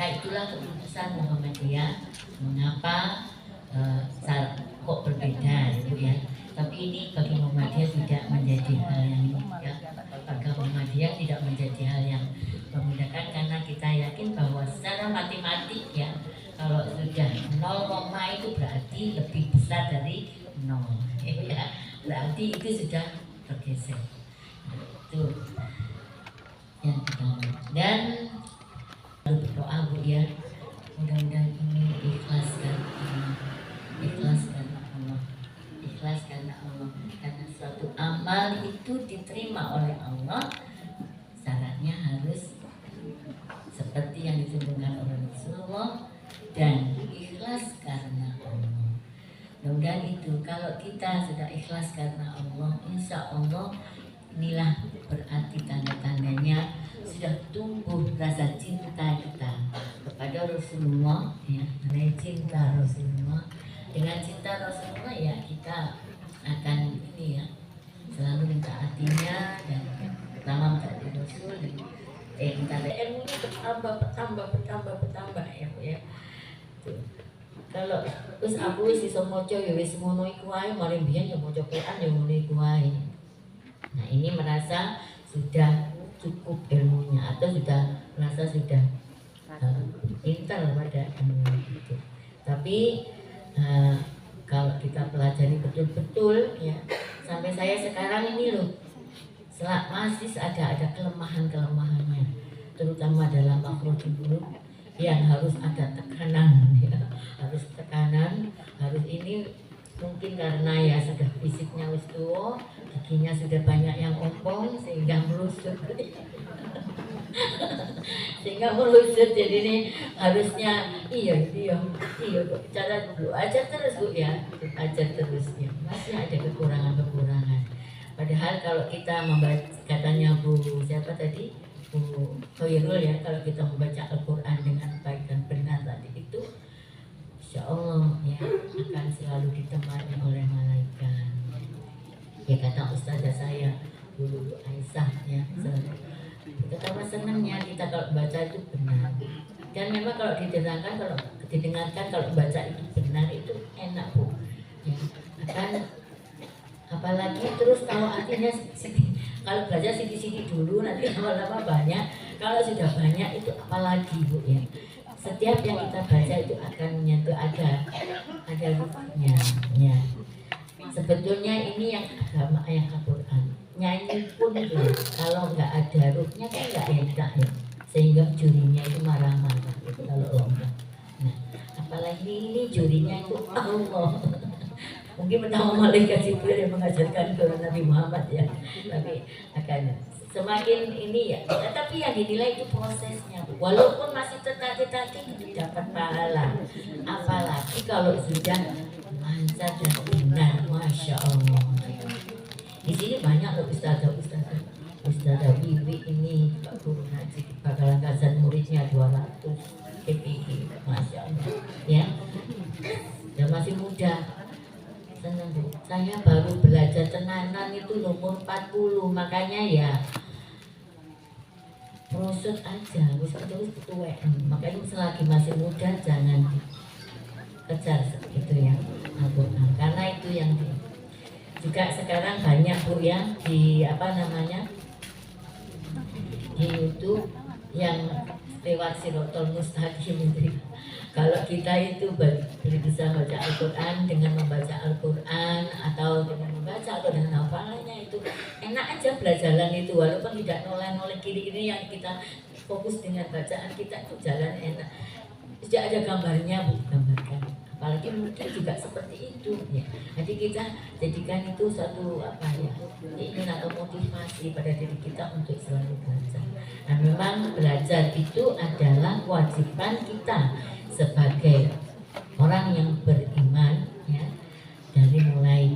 Maka itulah keputusan Muhammadiyah mengapa kok berbeda gitu ya. Tapi ini bagi Muhammadiyah tidak menjadi hal yang ya, bagi Muhammadiyah tidak menjadi hal yang memudahkan, karena kita yakin bahwa secara matematik ya, kalau sudah 0, itu berarti lebih besar dari 0 ya, berarti itu sudah tergeser. Itu yang pertama. Dan berdoa Bu ya, mudah-mudahan ini ikhlas karena Allah, ikhlas karena Allah, ikhlas karena Allah. Karena suatu amal itu diterima oleh Allah, syaratnya harus seperti yang ditunjukkan oleh Rasulullah dan ikhlas karena Allah. Mudah-mudahan itu, kalau kita sudah ikhlas karena Allah, insya Allah inilah berarti tanda-tandanya sudah tumbuh rasa cinta kita kepada Rasulullah ya, karena cinta Rasulullah. Dengan cinta Rasulullah ya kita akan ini ya, selalu mentaatinya dan pertama mentaati Rasul dan minta ilmunya bertambah ya. Tuh. Kalau wis aku wis iso maca ya wis ngono iku wae, mari mbiyen ya maca Quran ya ngono iku wae. Nah, ini merasa sudah cukup ilmunya atau sudah merasa sudah pintar pada ilmu itu. Tapi kalau kita pelajari betul-betul ya, sampai saya sekarang ini loh masih ada kelemahannya, terutama dalam makhrajul huruf yang harus ada tekanan ya, harus tekanan, harus ini. Mungkin karena ya sudah fisiknya wis tua, giginya sudah banyak yang ompong sehingga melusut. Jadi ini harusnya iya cara dulu ajar terus Bu ya, ajar terus ya. Masih ada kekurangan. Padahal kalau kita membaca, katanya Bu siapa tadi, Bu Khairul ya, kalau kita membaca Al-Quran dengan baik dan benar tadi itu, insya Allah ya akan selalu ditemani oleh malaikat. Ya kata ustazah saya dulu Bu Aisyah ya, betapa senangnya kita kalau baca itu benar. Dan memang kalau didengarkan kalau baca itu benar itu enak Bu ya, akan apalagi terus tahu artinya. Kalau belajar sedikit dulu nanti lama-lama banyak, kalau sudah banyak itu apalagi Bu ya. Setiap yang kita baca itu akan menyentuh, ada rupanya ya. Sebetulnya ini yang agama, yang Al-Quran, nyanyi pun itu kalau nggak ada rupanya kan nggak enak ya, sehingga jurinya itu marah-marah gitu kalau lomba. Nah apalagi ini jurinya itu Allah. Mungkin pertama malaikat Jibril yang mengajarkan ke Nabi Muhammad ya, tapi akan semakin ini ya, tapi yang dinilai itu prosesnya. Walaupun masih tertatih-tatih itu dapat pahala, apalagi kalau sudah lancar dan benar, masya Allah. Di sini banyak loh ustazah Bibi ini guru ngaji bakalan kasan muridnya 200 PPI, masya Allah ya. Dan masih muda. Senang Bu. Saya baru belajar tenanan itu umur 40, makanya ya prosot aja, terus ketuaan. Makanya selagi masih muda jangan kejar gitu ya, Al-Quran. Karena itu yang juga sekarang banyak Bu ya di di YouTube yang lewat Sirotol Mustaqim itu. Kalau kita itu bisa baca Al-Quran dengan membaca Al-Quran atau dengan membaca atau dengan hafalannya itu enak aja belajaran itu, walaupun tidak noleh kiri-kiri, yang kita fokus dengan bacaan kita itu jalan enak. Tidak ada gambarnya Bu, gambarkan. Apalagi muda juga seperti itu ya. Jadi kita jadikan itu satu ingin atau motivasi pada diri kita untuk selalu belajar. Nah memang belajar itu adalah kewajiban kita sebagai orang yang beriman ya, dari mulai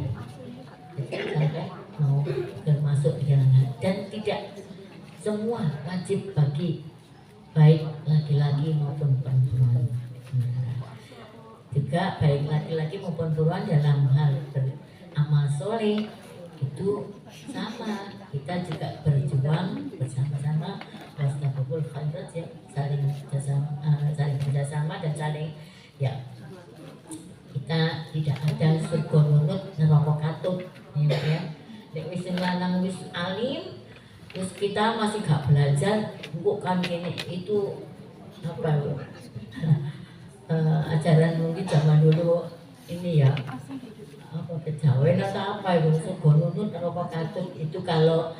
sampai mau termasuk jalan, dan tidak semua wajib bagi baik laki-laki maupun perempuan. Juga baik laki-laki maupun perempuan dalam hal beramal soleh itu sama, kita juga berjuang bersama-sama, wastaqul khairat ya, saling Terus kita masih gak belajar, kok kan ini itu apa ya? Ajaran mungkin zaman dulu ini ya apa kejawen atau apa itu sugonunut atau apa katut itu kalau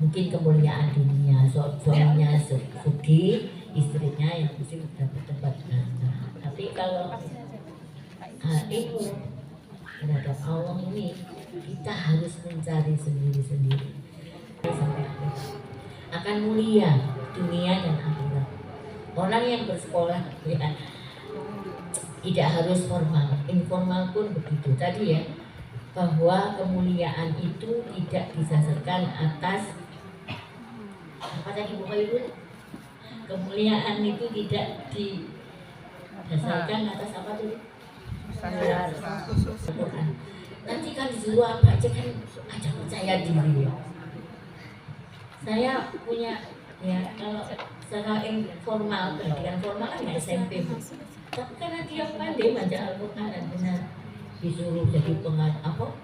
mungkin kemuliaan dunia suaminya sugi istrinya yang mesti dapat tempat belanja. Tapi kalau ilmu terhadap Allah ini kita harus mencari sendiri-sendiri sampai akhir akan mulia dunia dan akhirat. Orang yang bersekolah ya, tidak harus formal, informal pun begitu tadi ya, bahwa kemuliaan itu tidak disasarkan atas apa tadi Bapak Ibu? Kemuliaan itu tidak didasarkan atas apa tuh? Al-Quran. Nanti kan disuruh apa aja kan aja percaya diri ya. Saya punya ya kalau secara informal, pendidikan formal kan nggak SMP. Tapi karena dia pandai baca Al-Quran dan benar disuruh jadi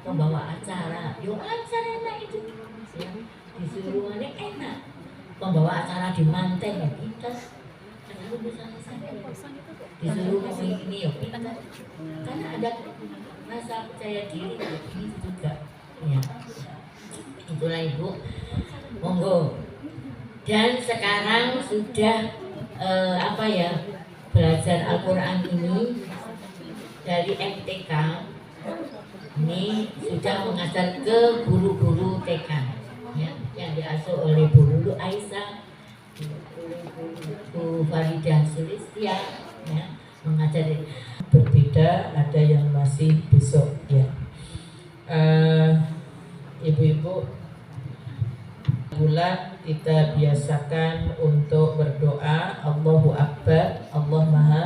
pembawa acara, yo acara enak itu, ya, disuruh enak, pembawa acara di Manteng ya kita, disuruh ngomong ini ya kita, karena ada rasa percaya diri ini juga, ya, itulah Ibu, monggo. Dan sekarang sudah belajar Al-Quran ini dari MTK ini sudah mengajar ke guru-guru TK ya, yang diasuh oleh Bu Lulu Aisyah, Bu Faridah Sulistia ya, mengajar berbeda, ada yang masih besok ya. Ibu-ibu, bulan kita biasakan untuk berdoa Allahu Akbar, Allah Maha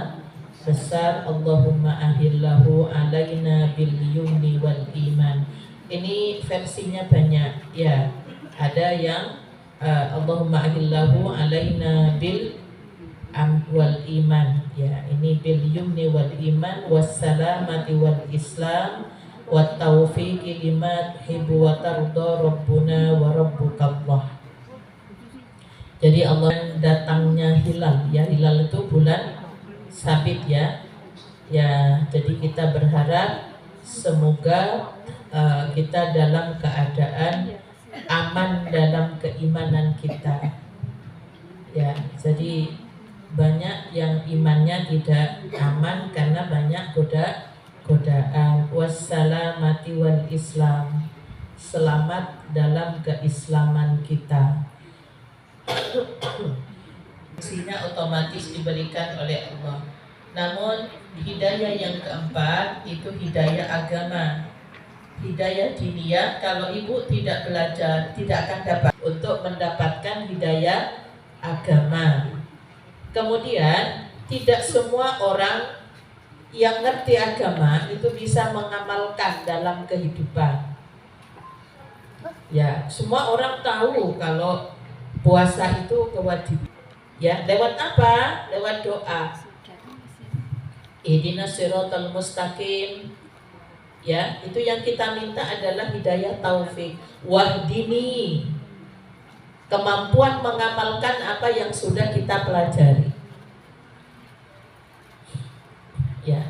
Besar, Allahumma ahillahu alaina bil yumni wal iman. Ini versinya banyak ya. Ada yang Allahumma ahillahu alaina bil wal iman ya. Ini bil yumni wal iman wassalamati wal islam wat taufiqi lima tuhibbu wa tarda rabbuna wa rabbukallah. Jadi Allah datangnya hilal ya, hilal itu bulan sabit ya. Ya, jadi kita berharap semoga kita dalam keadaan aman dalam keimanan kita. Ya, jadi banyak yang imannya tidak aman karena banyak godaan. Wassalamati wal islam, selamat dalam keislaman kita. Fungsinya otomatis diberikan oleh Allah. Namun hidayah yang keempat itu hidayah agama, hidayah diniyah. Kalau ibu tidak belajar, tidak akan dapat untuk mendapatkan hidayah agama. Kemudian tidak semua orang yang ngerti agama itu bisa mengamalkan dalam kehidupan. Ya, semua orang tahu kalau puasa itu kewajiban. Ya, lewat apa? Lewat doa. Ihdinas siratal mustaqim. Ya, itu yang kita minta adalah hidayah taufik. Wahdini, kemampuan mengamalkan apa yang sudah kita pelajari. Ya,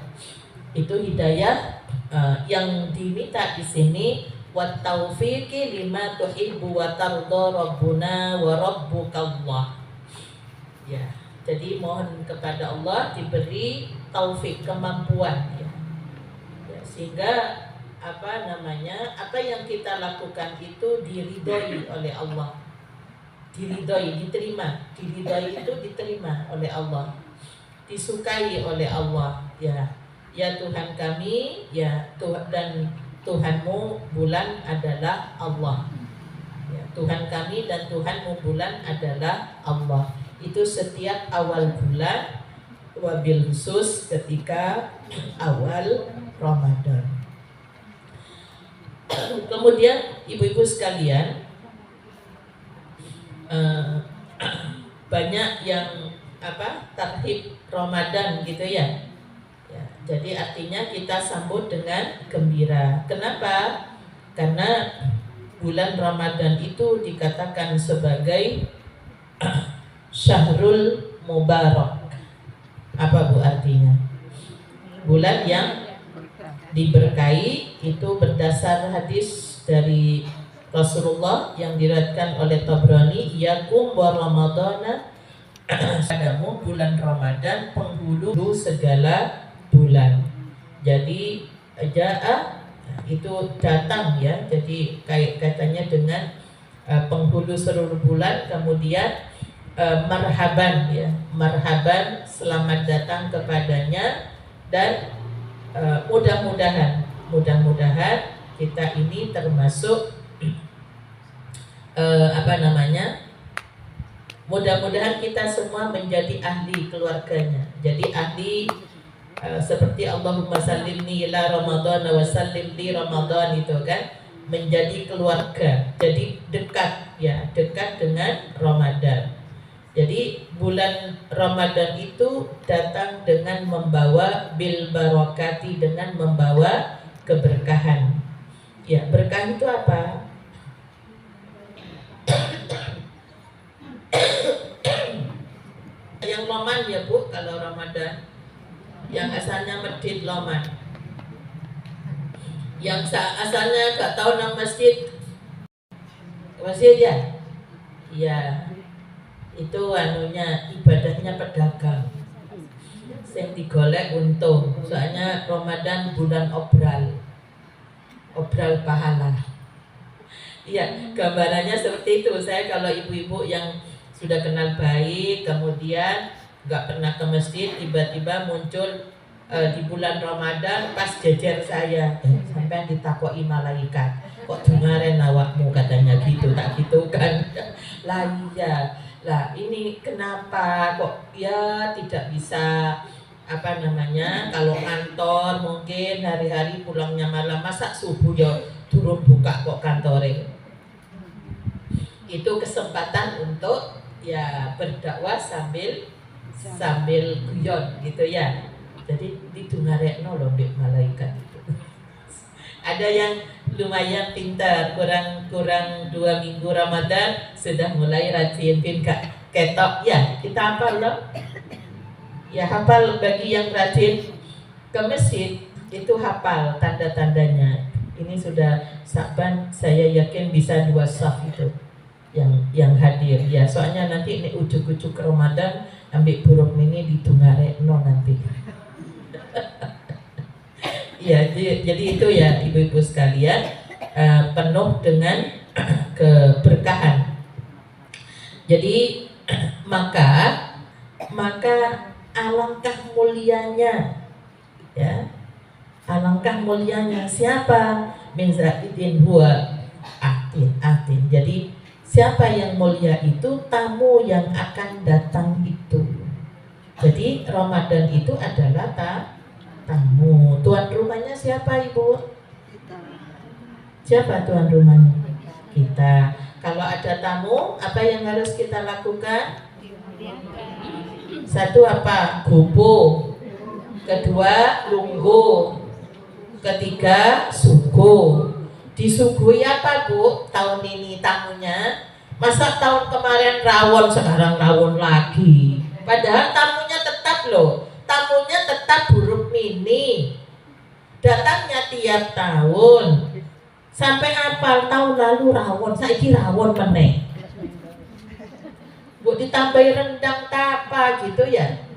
itu hidayah yang diminta di sini. Wat taufiqi lima tuhibbu wa tarda rabbuna wa rabbukallah. Ya, jadi mohon kepada Allah diberi taufik, kemampuan ya. Ya, sehingga apa yang kita lakukan itu diridhoi oleh Allah. Diridhoi, diterima. Diridhoi itu diterima oleh Allah. Disukai oleh Allah ya. Ya Tuhan kami, ya Tuhan, dan Tuhanmu bulan adalah Allah ya, Tuhan kami dan Tuhanmu bulan adalah Allah. Itu setiap awal bulan, wabil khusus ketika awal Ramadan. Kemudian ibu-ibu sekalian, banyak yang tarhib Ramadan gitu ya. Ya, jadi artinya kita sambut dengan gembira. Kenapa? Karena bulan Ramadan itu dikatakan sebagai Syahrul Mubarak. Apa Bu artinya? Bulan yang diberkahi, itu berdasar hadis dari Rasulullah yang diriwayatkan oleh Tabrani, yakum wa ramadana, padamu bulan Ramadan penghulu segala bulan. Jadi ja'a itu datang ya, jadi kaitannya dengan penghulu seluruh bulan. Kemudian marhaban ya, marhaban, selamat datang kepadanya. Dan mudah-mudahan kita ini termasuk mudah-mudahan kita semua menjadi ahli keluarganya. Jadi ahli seperti Allahumma sallimni ila Ramadan wa sallim li Ramadan, itu kan menjadi keluarga. Jadi dekat ya, dekat dengan Ramadan. Jadi bulan Ramadan itu datang dengan membawa bil barakati, dengan membawa keberkahan. Ya, berkah itu apa? Yang loman ya Bu, kalau Ramadan. Yang asalnya masjid loman. Yang asalnya gak tahu nama masjid. Masjid ya? Iya. Itu anunya, ibadahnya pedagang. Sing digolek untung. Soalnya Ramadan bulan obral pahala. Iya, gambarannya seperti itu. Saya kalau ibu-ibu yang sudah kenal baik, kemudian nggak pernah ke masjid, tiba-tiba muncul di bulan Ramadan pas jejer saya, sampai ditakoi malaikat, kok dengaren awakmu, katanya gitu, tak gitu kan. Lah iya, lah ini kenapa kok ya tidak bisa kalau kantor mungkin hari-hari pulangnya malam, masa subuh ya turun buka kok kantore. Itu kesempatan untuk ya berdakwah sambil guyon gitu ya. Jadi didungarekno loh mbek malaikat itu. Ada yang lumayan pintar, kurang 2 minggu Ramadan sudah mulai rajin ketok ya. Kita hafal loh. Ya hafal, bagi yang rajin ke masjid itu hafal tanda-tandanya. Ini sudah Saban, saya yakin bisa 2 saf itu yang hadir ya. Soalnya nanti ini ujuk-ujuk Ramadan ambil burung ini didungarekno nanti. Ya, jadi itu ya ibu-ibu sekalian, penuh dengan keberkahan. Jadi maka alangkah mulianya ya, alangkah mulianya siapa? Min zaidin huwa atin. Jadi siapa yang mulia itu tamu yang akan datang itu. Jadi Ramadan itu adalah tamu. Tuan rumahnya siapa Ibu? Siapa tuan rumahnya? Kita. Kalau ada tamu, apa yang harus kita lakukan? Satu apa? Gubo. Kedua, lunggu. Ketiga, sugu. Disuguhi apa Bu tahun ini tamunya? Masa tahun kemarin rawon, sekarang rawon lagi. Padahal tamunya tetap loh. Tamunya tetap buruk mini. Datangnya tiap tahun. Sampai apal tahun lalu rawon, saiki rawon meneh. Bu ditambahi rendang tapa gitu ya.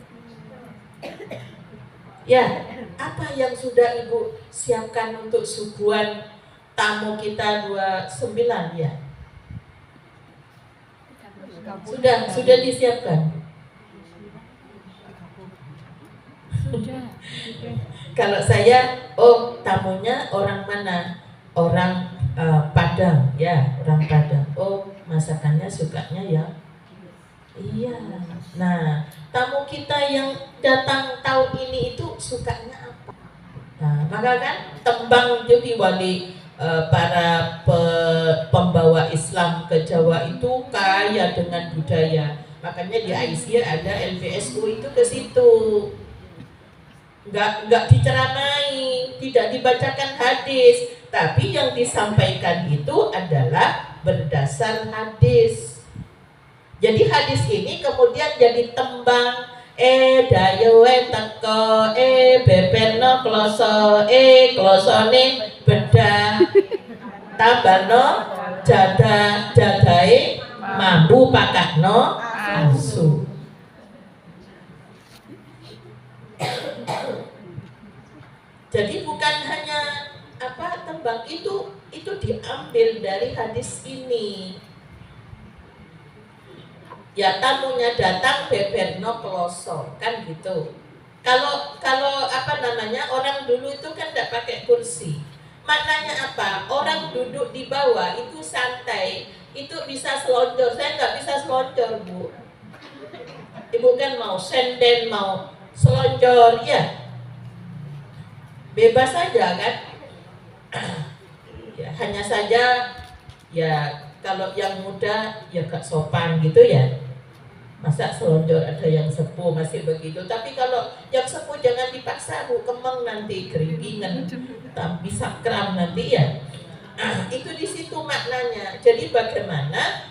Ya, apa yang sudah Ibu siapkan untuk suguhan tamu kita 29 ya? Sudah disiapkan. Kalau saya, tamunya orang mana? Orang Padang ya, orang Padang. Masakannya sukanya ya. Iya. Nah, tamu kita yang datang tahun ini itu sukanya apa? Nah, maka kan tembang jadi wali para pembawa Islam ke Jawa itu kaya dengan budaya. Makanya di Aisyah ada LPSU itu ke situ. nggak diceramai, tidak dibacakan hadis, tapi yang disampaikan itu adalah berdasar hadis. Jadi hadis ini kemudian jadi tembang, dayowe teko, beberno kloso, klosone bedah, tambano jadahe mambu pakakno asu. Jadi bukan hanya tembang itu diambil dari hadis ini. Ya tamunya datang beberno kloso, kan gitu. Kalau orang dulu itu kan tidak pakai kursi. Maknanya apa? Orang duduk di bawah itu santai, itu bisa selonjor. Saya nggak bisa selonjor, Bu. Ibu kan mau senden, mau selonjor, ya. Bebas saja kan. Ya, hanya saja ya kalau yang muda ya gak sopan gitu ya. Masa selonjor ada yang sepuh masih begitu. Tapi kalau yang sepuh jangan dipaksa, Bu, kemeng nanti keringgingan, bisa kram nanti ya. Itu di situ maknanya. Jadi bagaimana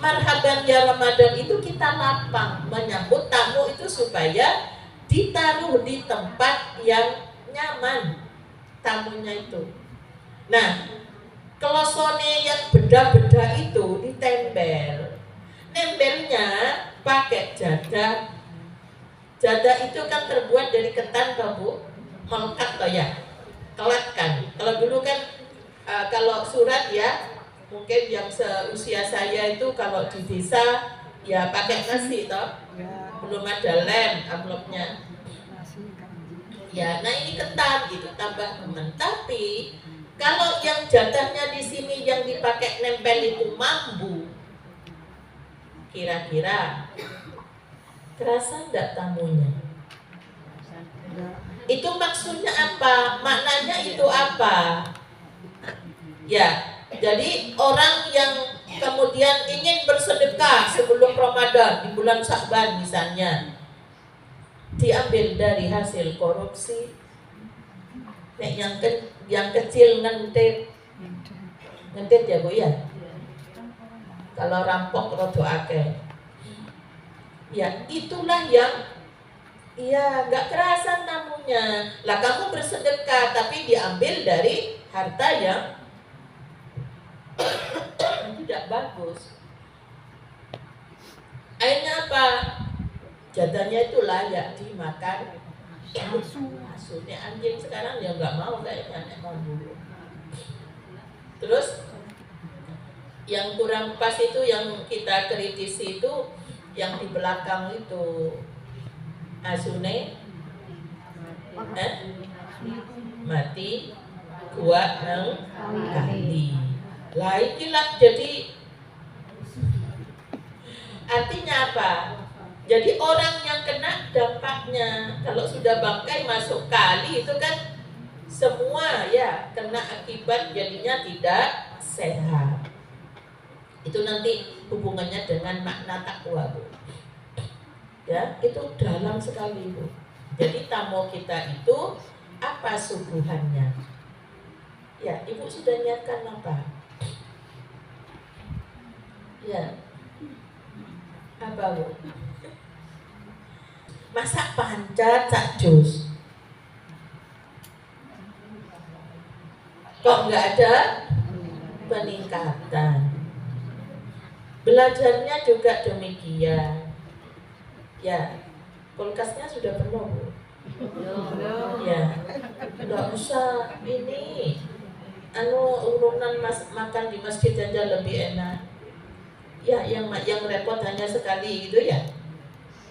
marhaban ya Ramadan itu kita lapang menyambut tamu itu supaya ditaruh di tempat yang nyaman tamunya itu. Nah, klosone yang beda-beda itu ditempel. Nempelnya pakai jadah. Jadah itu kan terbuat dari ketan, toh, Bu? Melekat toh ya? Kelat kan. Kalau dulu kan kalau surat ya, mungkin yang seusia saya itu kalau di desa ya pakai nasi toh. Belum ada lem amplopnya. Ya, nah ini ketan gitu tambah teman. Tapi kalau yang jatahnya di sini yang dipakai nempel itu mambu, kira-kira kerasa enggak tamunya? Itu maksudnya apa? Maknanya itu apa? Ya, jadi orang yang kemudian ingin bersedekah sebelum Ramadan di bulan Sya'ban misalnya, diambil dari hasil korupsi. Nek yang kecil ngentit ya, Bu ya. Kalau rampok rodo akeh. Ya, itulah yang nggak kerasa tamunya. Lah kamu bersedekah tapi diambil dari harta yang tidak bagus. Akhirnya apa? Jatahnya itu layak dimakan asu. Anjing sekarang ya nggak mau kayaknya mau dulu. Terus yang kurang pas itu yang kita kritisi itu yang di belakang itu asune mati kuat nang kali. Lah ikilah jadi artinya apa? Jadi orang yang kena dampaknya kalau sudah bangkai masuk kali itu kan semua ya kena akibat jadinya tidak sehat. Itu nanti hubungannya dengan makna takwa, Bu. Ya, itu dalam sekali, Bu. Jadi tamu kita itu apa suguhannya? Ya, Ibu sudah niatkan apa? Ya. Apa, Bu? Masak pancat cak jus. Kok nggak ada peningkatan? Belajarnya juga demikian. Ya, kulkasnya sudah penuh, Bu. Ya, nggak usah ini. Urunan makan di masjid aja lebih enak. Ya, yang repot hanya sekali gitu ya.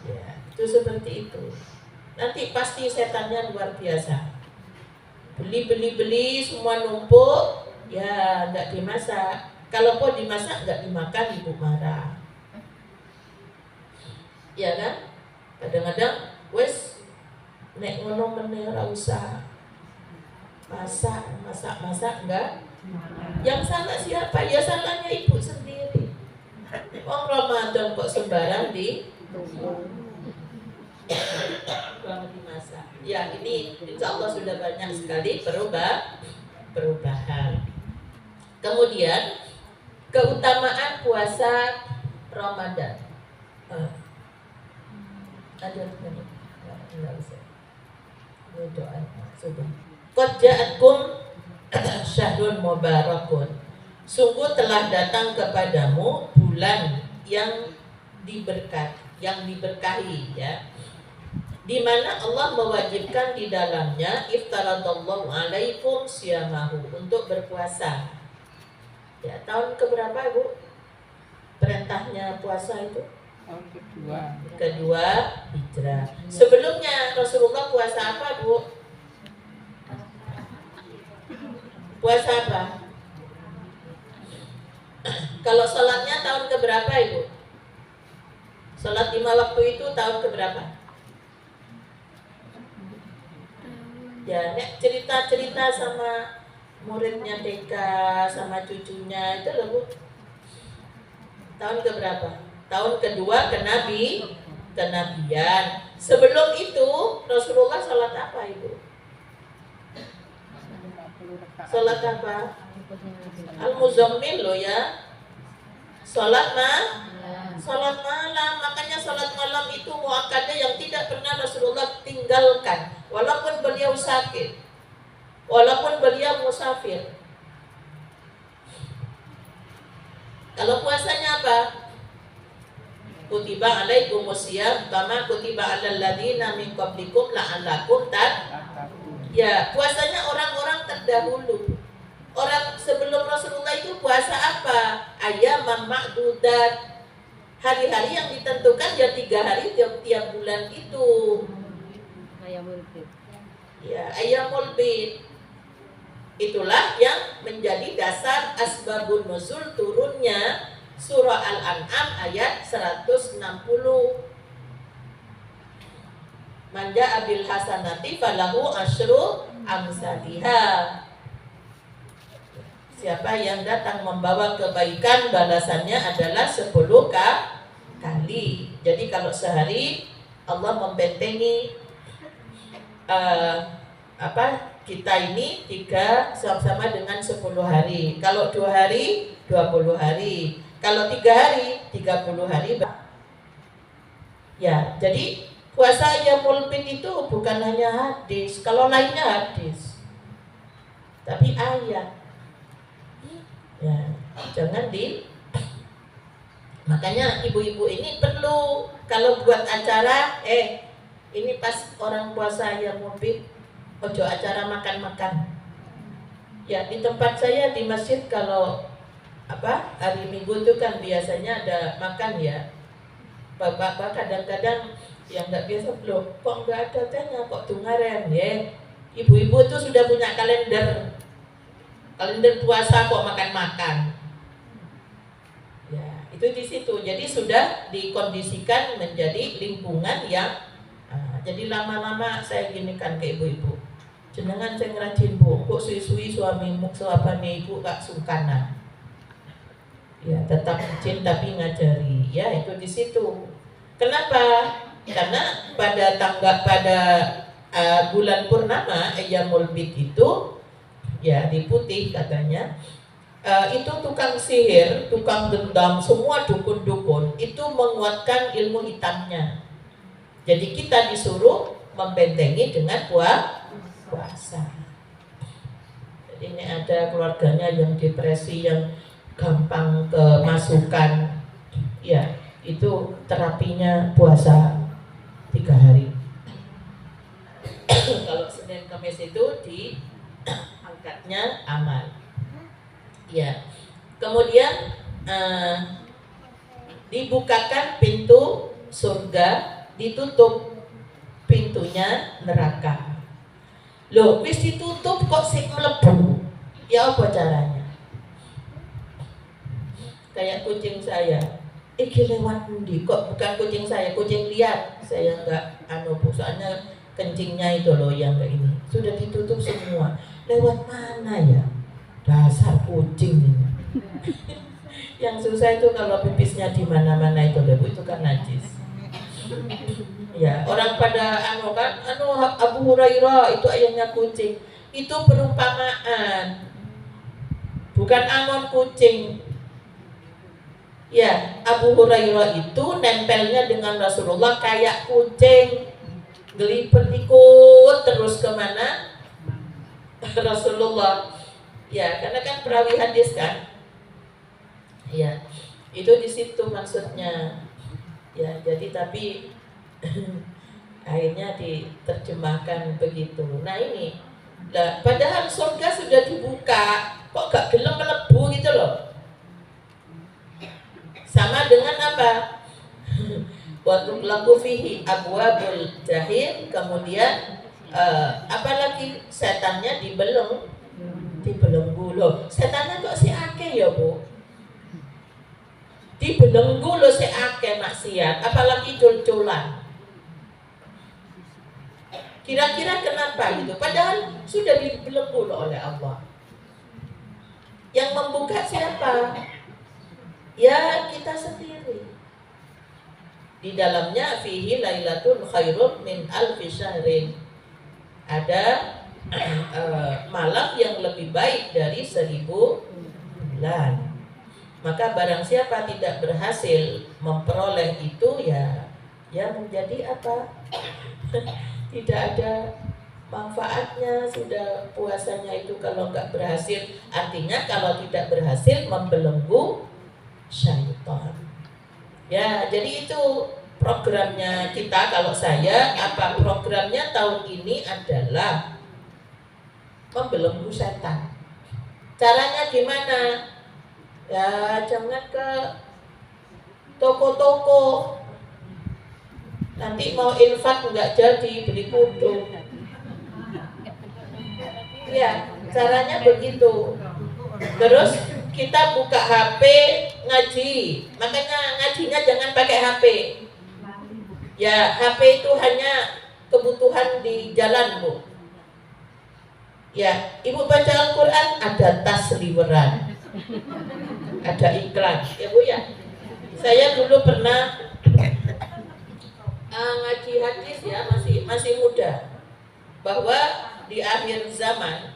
Ya, itu seperti itu. Nanti pasti setannya luar biasa. Beli semua numpuk, ya nggak dimasak. Kalau mau dimasak nggak dimakan, Ibu marah. Ya kan? Kadang-kadang wes nek ngono meneh ora usah masak enggak. Yang salah siapa? Ya salahnya Ibu sendiri. Wong Ramadan kok sembarang di bang dimasak. Ya, ini insya Allah sudah banyak sekali perubahan. Kemudian keutamaan puasa Ramadan. Ada enggak bisa. Doa sudah. Qad ja'atkum syahrun mubarakun. Sungguh telah datang kepadamu bulan yang diberkahi ya. Di mana Allah mewajibkan di dalamnya iftaradallahu alaikum siyamahu untuk berpuasa. Ya, tahun keberapa Bu? Perintahnya puasa itu? Tahun kedua. Kedua Hijrah. Sebelumnya Rasulullah puasa apa Bu? Puasa apa? Kalau sholatnya tahun keberapa Ibu? Sholat 5 waktu itu tahun keberapa? Ya, nek cerita-cerita sama muridnya TK sama cucunya itu loh Bu. Tahun keberapa? Tahun kedua kenabian. Sebelum itu Rasulullah sholat apa Ibu? Sholat apa? Al-Muzammil loh ya. Sholat malam. Makanya sholat malam itu muakkadah yang tidak pernah Rasulullah tinggalkan. Walaupun beliau sakit, walaupun beliau musafir. Kalau puasanya apa? Kutiba alaikumusiyam kama kutiba alal ladina min qablikum la'allakum ya, puasanya orang-orang terdahulu. Orang sebelum Rasulullah itu puasa apa? Ayyam ma'dudat. Hari-hari yang ditentukan ya 3 hari tiap bulan itu. Ya, ayyamul bid. Itulah yang menjadi dasar asbabun nuzul turunnya surah Al-An'am ayat 160. Manja abil hasanati falahu asyru amsaliha. Siapa yang datang membawa kebaikan balasannya adalah 10 kali. Jadi kalau sehari Allah membentengi kita ini 3 sama dengan 10 hari. Kalau 2 hari 20 hari. Kalau 3 hari 30 hari. Ya, jadi puasa Yaumul Bid itu bukan hanya hadis, kalau lainnya hadis, tapi ayat. Ya, jangan makanya ibu-ibu ini perlu kalau buat acara, ini pas orang puasa Yaumul Bid, ojo acara makan-makan. Ya, di tempat saya di masjid kalau hari Minggu itu kan biasanya ada makan ya. Bapak-bapak kadang-kadang yang nggak biasa belum, kok nggak ada tehnya, kok tungaren ya. Ibu-ibu itu sudah punya kalender puasa kok makan-makan. Ya, itu di situ. Jadi sudah dikondisikan menjadi lingkungan yang jadi lama-lama saya ginikan ke ibu-ibu. Jenengan saya ngerajin Bu, kok suwi-suwi suamimu suapane ibu gak sungkanan. Ya, tetap izin tapi ngajari. Ya, itu di situ. Kenapa? Karena pada bulan purnama Ayyamul Bid itu ya di putih katanya itu tukang sihir, tukang dendam, semua dukun-dukun itu menguatkan ilmu hitamnya. Jadi kita disuruh membentengi dengan puasa. Jadi ini ada keluarganya yang depresi, yang gampang kemasukan, ya itu terapinya puasa 3 hari. Kalau Senin Kamis itu diangkatnya amal. Ya. Kemudian dibukakan pintu surga, ditutup pintunya neraka. Loh, wis ditutup kok sik mlebu. Ya apa caranya? Kayak kucing saya. Iki lewat ndi kok bukan kucing saya, kucing liar. Saya enggak soalnya kencingnya itu loh yang kayak ini. Sudah ditutup semua. Lewat mana ya? Dasar kucing ini. Yang susah itu kalau pipisnya di mana-mana itu, Bu, itu kan najis. Ya, orang pada Abu Hurairah itu ayahnya kucing. Itu perumpamaan. Bukan angon kucing. Ya, Abu Hurairah itu nempelnya dengan Rasulullah kayak kucing. Gelipet ikut terus kemana? Rasulullah. Ya, karena kan perawi hadis kan. Ya, itu di situ maksudnya. Ya, jadi tapi akhirnya diterjemahkan begitu. Nah ini, padahal surga sudah dibuka, kok gak gelem melebu gitu loh. Sama dengan apa? Waktu laku fihi abwabul jahil, kemudian apalagi setannya dibelenggu loh. Setannya kok si akeh ya bu? Dibelenggu loh si akeh maksiat, apalagi cul-culan. Kira-kira kenapa gitu? Padahal sudah dibelenggu oleh Allah. Yang membuka siapa? Ya kita sendiri. Di dalamnya fihi lailatul khairun min alfi syahrin. Ada malam yang lebih baik dari 1000 bulan. Maka barang siapa tidak berhasil memperoleh itu ya menjadi apa? Tidak ada manfaatnya sudah puasanya itu kalau nggak berhasil. Artinya kalau tidak berhasil membelenggu syaitan. Ya, jadi itu programnya kita. Kalau saya, apa programnya tahun ini adalah membelenggu setan. Caranya gimana? Ya, jangan ke toko-toko. Nanti mau infak nggak jadi, beli kudu. Ya, caranya begitu. Terus kita buka HP ngaji. Makanya ngajinya jangan pakai HP. Ya, HP itu hanya kebutuhan di jalan, Bu. Ya, Ibu baca Al-Quran, ada tas liweran, ada iklan, ya Bu ya. Saya dulu pernah ngaji hadis ya, masih muda, bahwa di akhir zaman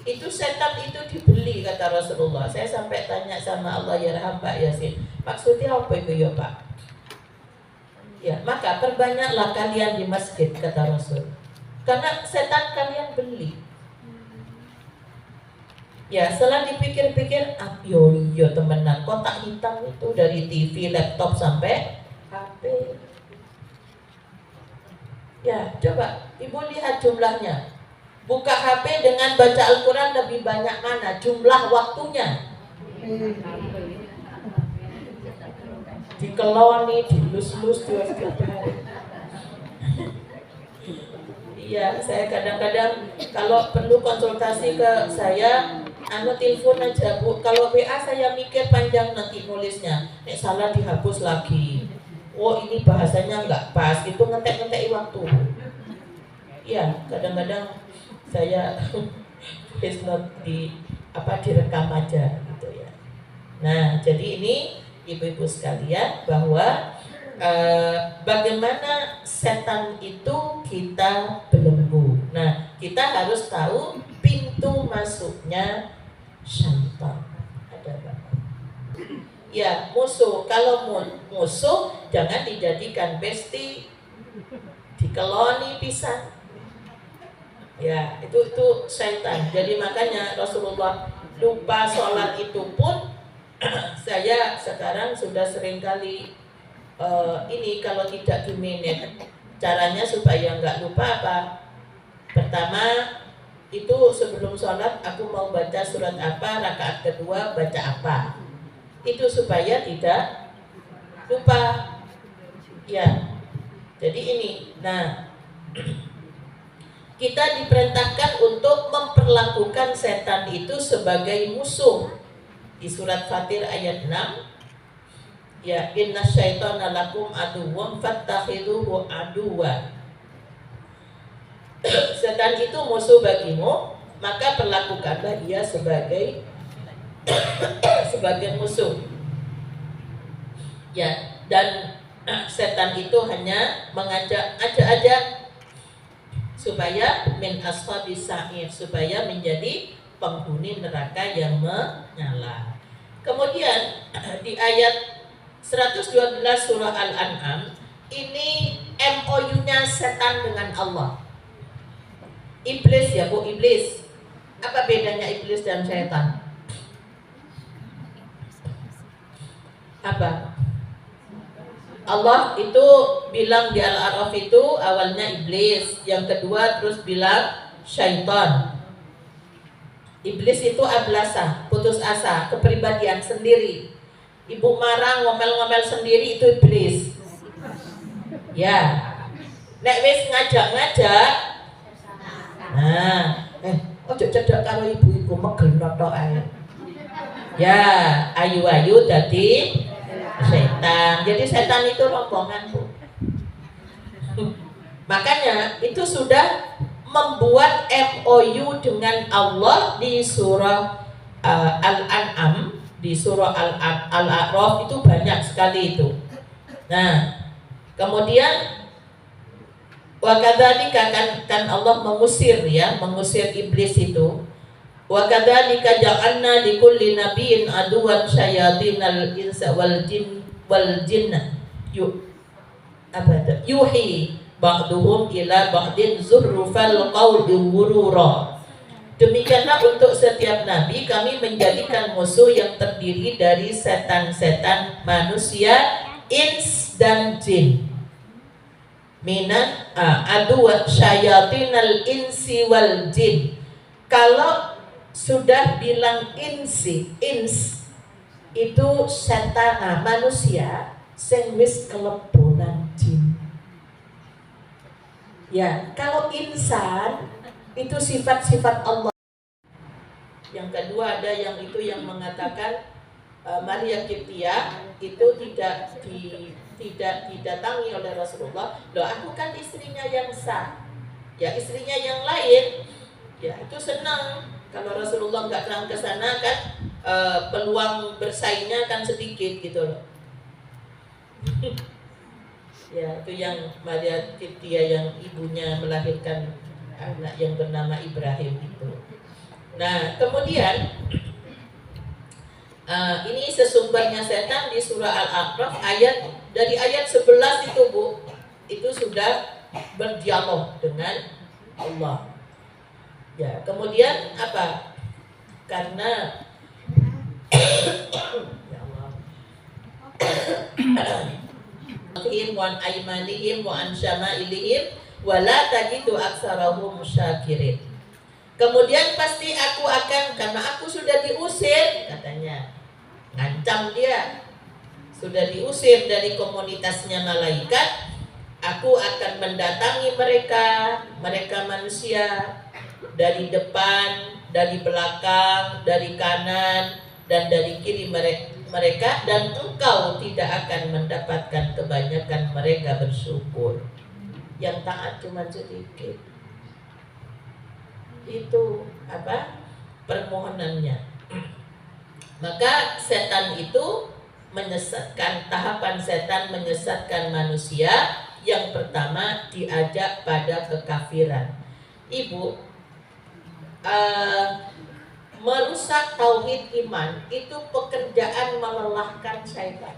itu setan itu dibeli kata Rasulullah. Saya sampai tanya sama Allah, ya raham Pak Yasin, maksudnya apa itu ya Pak? Ya, maka perbanyaklah kalian di masjid kata Rasul, karena setan kalian beli. Ya, setelah dipikir-pikir, yo temenan, kotak hitam itu dari TV, laptop sampai HP. Ya, coba Ibu lihat jumlahnya. Buka HP dengan baca Al-Quran lebih banyak mana? Jumlah waktunya. Dikeloni, dilus-lus tiap hari. Iya, saya kadang-kadang kalau perlu konsultasi ke saya, telepon aja Bu. Kalau WA saya mikir panjang nanti nulisnya. Nek salah dihapus lagi. Oh ini bahasanya nggak pas. Itu ngetek-ngetek waktu. Iya, kadang-kadang saya voice note direkam aja gitu ya. Nah, jadi ini ibu-ibu sekalian bahwa bagaimana setan itu kita belenggu. Nah, kita harus tahu pintu masuknya syaitan. Ada apa? Ya, musuh. Kalau musuh jangan dijadikan bestie, dikeloni pisan. Ya, itu syaitan. Jadi makanya Rasulullah lupa sholat itu pun saya sekarang sudah sering kali ini kalau tidak di minute. Caranya supaya nggak lupa apa? Pertama itu sebelum sholat aku mau baca surat apa, rakaat kedua baca apa. Itu supaya tidak lupa. Ya. Jadi ini. Nah, kita diperintahkan untuk memperlakukan setan itu sebagai musuh. Di surat Fatir ayat 6. Ya, inna syaitana lakum aduwwun fattakhiduhu aduwwa. Setan itu musuh bagimu, maka perlakukanlah dia sebagai musuh. Ya, dan setan itu hanya mengajak supaya min ashabis sa'ir, supaya menjadi penghuni neraka yang menyala. Kemudian di ayat 112 surah Al-An'am ini MOU-nya setan dengan Allah. Iblis ya Bu, iblis. Apa bedanya iblis dan setan? Apa? Allah itu bilang di Al-A'raf itu awalnya iblis, yang kedua terus bilang syaitan. Iblis itu ablasa, putus asa, kepribadian sendiri. Ibu marah, ngomel-ngomel sendiri, itu iblis. Ya, nek wis ngajak-ngajak, nah, ojo cedek karo ibu-ibu megel notok ae. Ya, ayu-ayu dadi setan. Jadi setan itu rombongan Bu. Makanya itu sudah membuat MOU dengan Allah di surah Al-An'am, di surah Al-A'raf itu banyak sekali itu. Nah, kemudian wa kadzalika kan Allah mengusir iblis itu. Wa kadzalika ja'alna likulli nabiyyin aduwan syayatinal insa wal jinna yuhi ba'duhum ila ba'din zurrufal qawli ghurura. Demikianlah untuk setiap nabi kami menjadikan musuh yang terdiri dari setan-setan manusia, ins dan jin. Minan aduwa syayatinal insi wal jin. Kalau sudah bilang ins itu setan manusia sing wis kelebonan jin. Ya, kalau insan itu sifat-sifat Allah. Yang kedua ada yang mengatakan Maria Kiptia itu tidak didatangi oleh Rasulullah. Loh, aku kan istrinya yang sah. Ya, istrinya yang lain ya itu senang. Kalau Rasulullah nggak datang ke sana kan peluang bersaingnya kan sedikit gitu loh. Ya, itu yang Maria Kiptia yang ibunya melahirkan anak yang bernama Ibrahim itu. Nah, kemudian ini sesumbernya setan di surah Al-A'raf dari ayat 11 itu Bu, itu sudah berdialog dengan Allah. Ya, kemudian apa? Karena ya Allah. Wa an aymanihim wa an syama'ilihim wa la tajidu aktsarahum syakirin. Kemudian pasti aku akan, karena aku sudah diusir katanya. Ngancam dia. Sudah diusir dari komunitasnya malaikat, aku akan mendatangi mereka manusia dari depan, dari belakang, dari kanan, dan dari kiri mereka, dan engkau tidak akan mendapatkan kebanyakan mereka bersyukur. Yang taat cuma sedikit. Itu permohonannya. Maka setan itu menyesatkan, tahapan setan menyesatkan manusia. Yang pertama diajak pada kekafiran. Ibu, merusak tauhid iman itu pekerjaan melelahkan setan.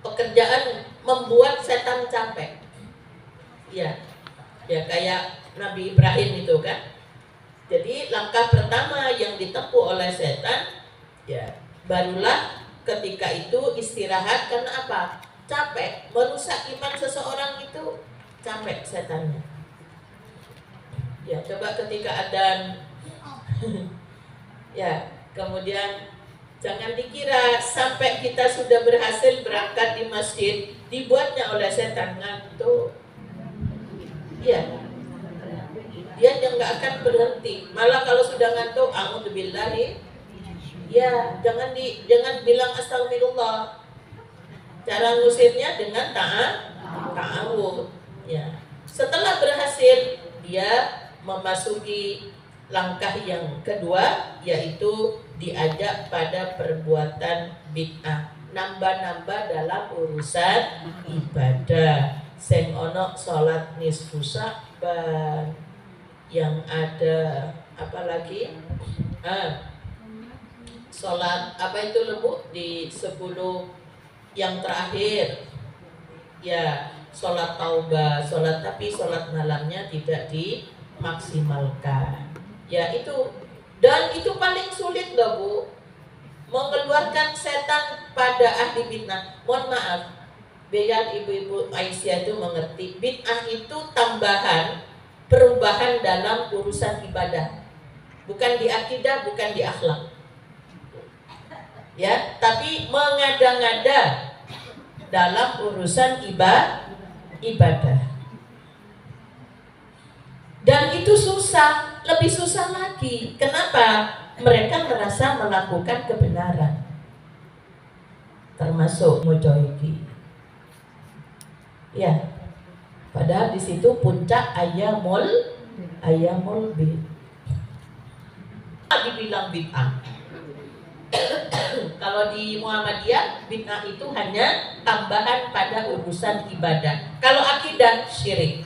Pekerjaan membuat setan capek. Ya kayak Nabi Ibrahim itu kan. Jadi langkah pertama yang ditempuh oleh setan, ya barulah ketika itu istirahat. Karena apa? Capek. Merusak iman seseorang itu capek setannya. Ya, coba ketika adzan ya, kemudian jangan dikira sampai kita sudah berhasil berangkat di masjid dibuatnya oleh setan ngantuk. Ya, dia yang nggak akan berhenti. Malah kalau sudah ngantuk, a'udzubillahi, ya jangan bilang astagfirullah. Cara ngusirnya dengan ta'awud. Ya, setelah berhasil dia memasuki langkah yang kedua, yaitu diajak pada perbuatan bid'ah. nambah-nambah dalam urusan ibadah. Sing ono salat nisfu Sya'ban, yang ada apalagi salat apa itu Lembu di 10 yang terakhir, ya salat taubah, salat, tapi salat malamnya tidak dimaksimalkan. Ya itu, dan itu paling sulit loh Bu, mengeluarkan setan pada ahli bid'ah. Mohon maaf, biar ibu-ibu Aisyah itu mengerti, bid'ah itu tambahan, perubahan dalam urusan ibadah, bukan di akidah, bukan di akhlak. Ya, tapi mengada-ngada dalam urusan ibadah. Dan itu susah, lebih susah lagi. Kenapa? Mereka merasa melakukan kebenaran, termasuk mujoiki. Ya, padahal di situ puncak ayamul bid. Dibilang bid'ah. Kalau di Muhammadiyah, bid'ah itu hanya tambahan pada urusan ibadah. Kalau akidah, syirik.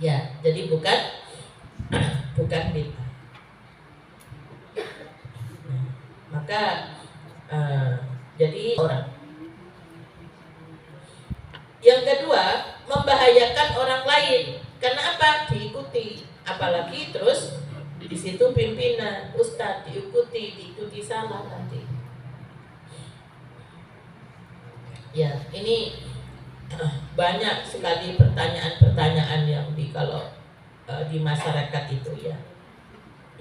Ya, jadi bukan bid'ah. Maka jadi orang. Yang kedua, membahayakan orang lain. Karena apa? Diikuti. Apalagi terus di situ pimpinan, ustadz diikuti salah nanti. Ya, ini banyak sekali pertanyaan-pertanyaan yang kalau di masyarakat itu ya.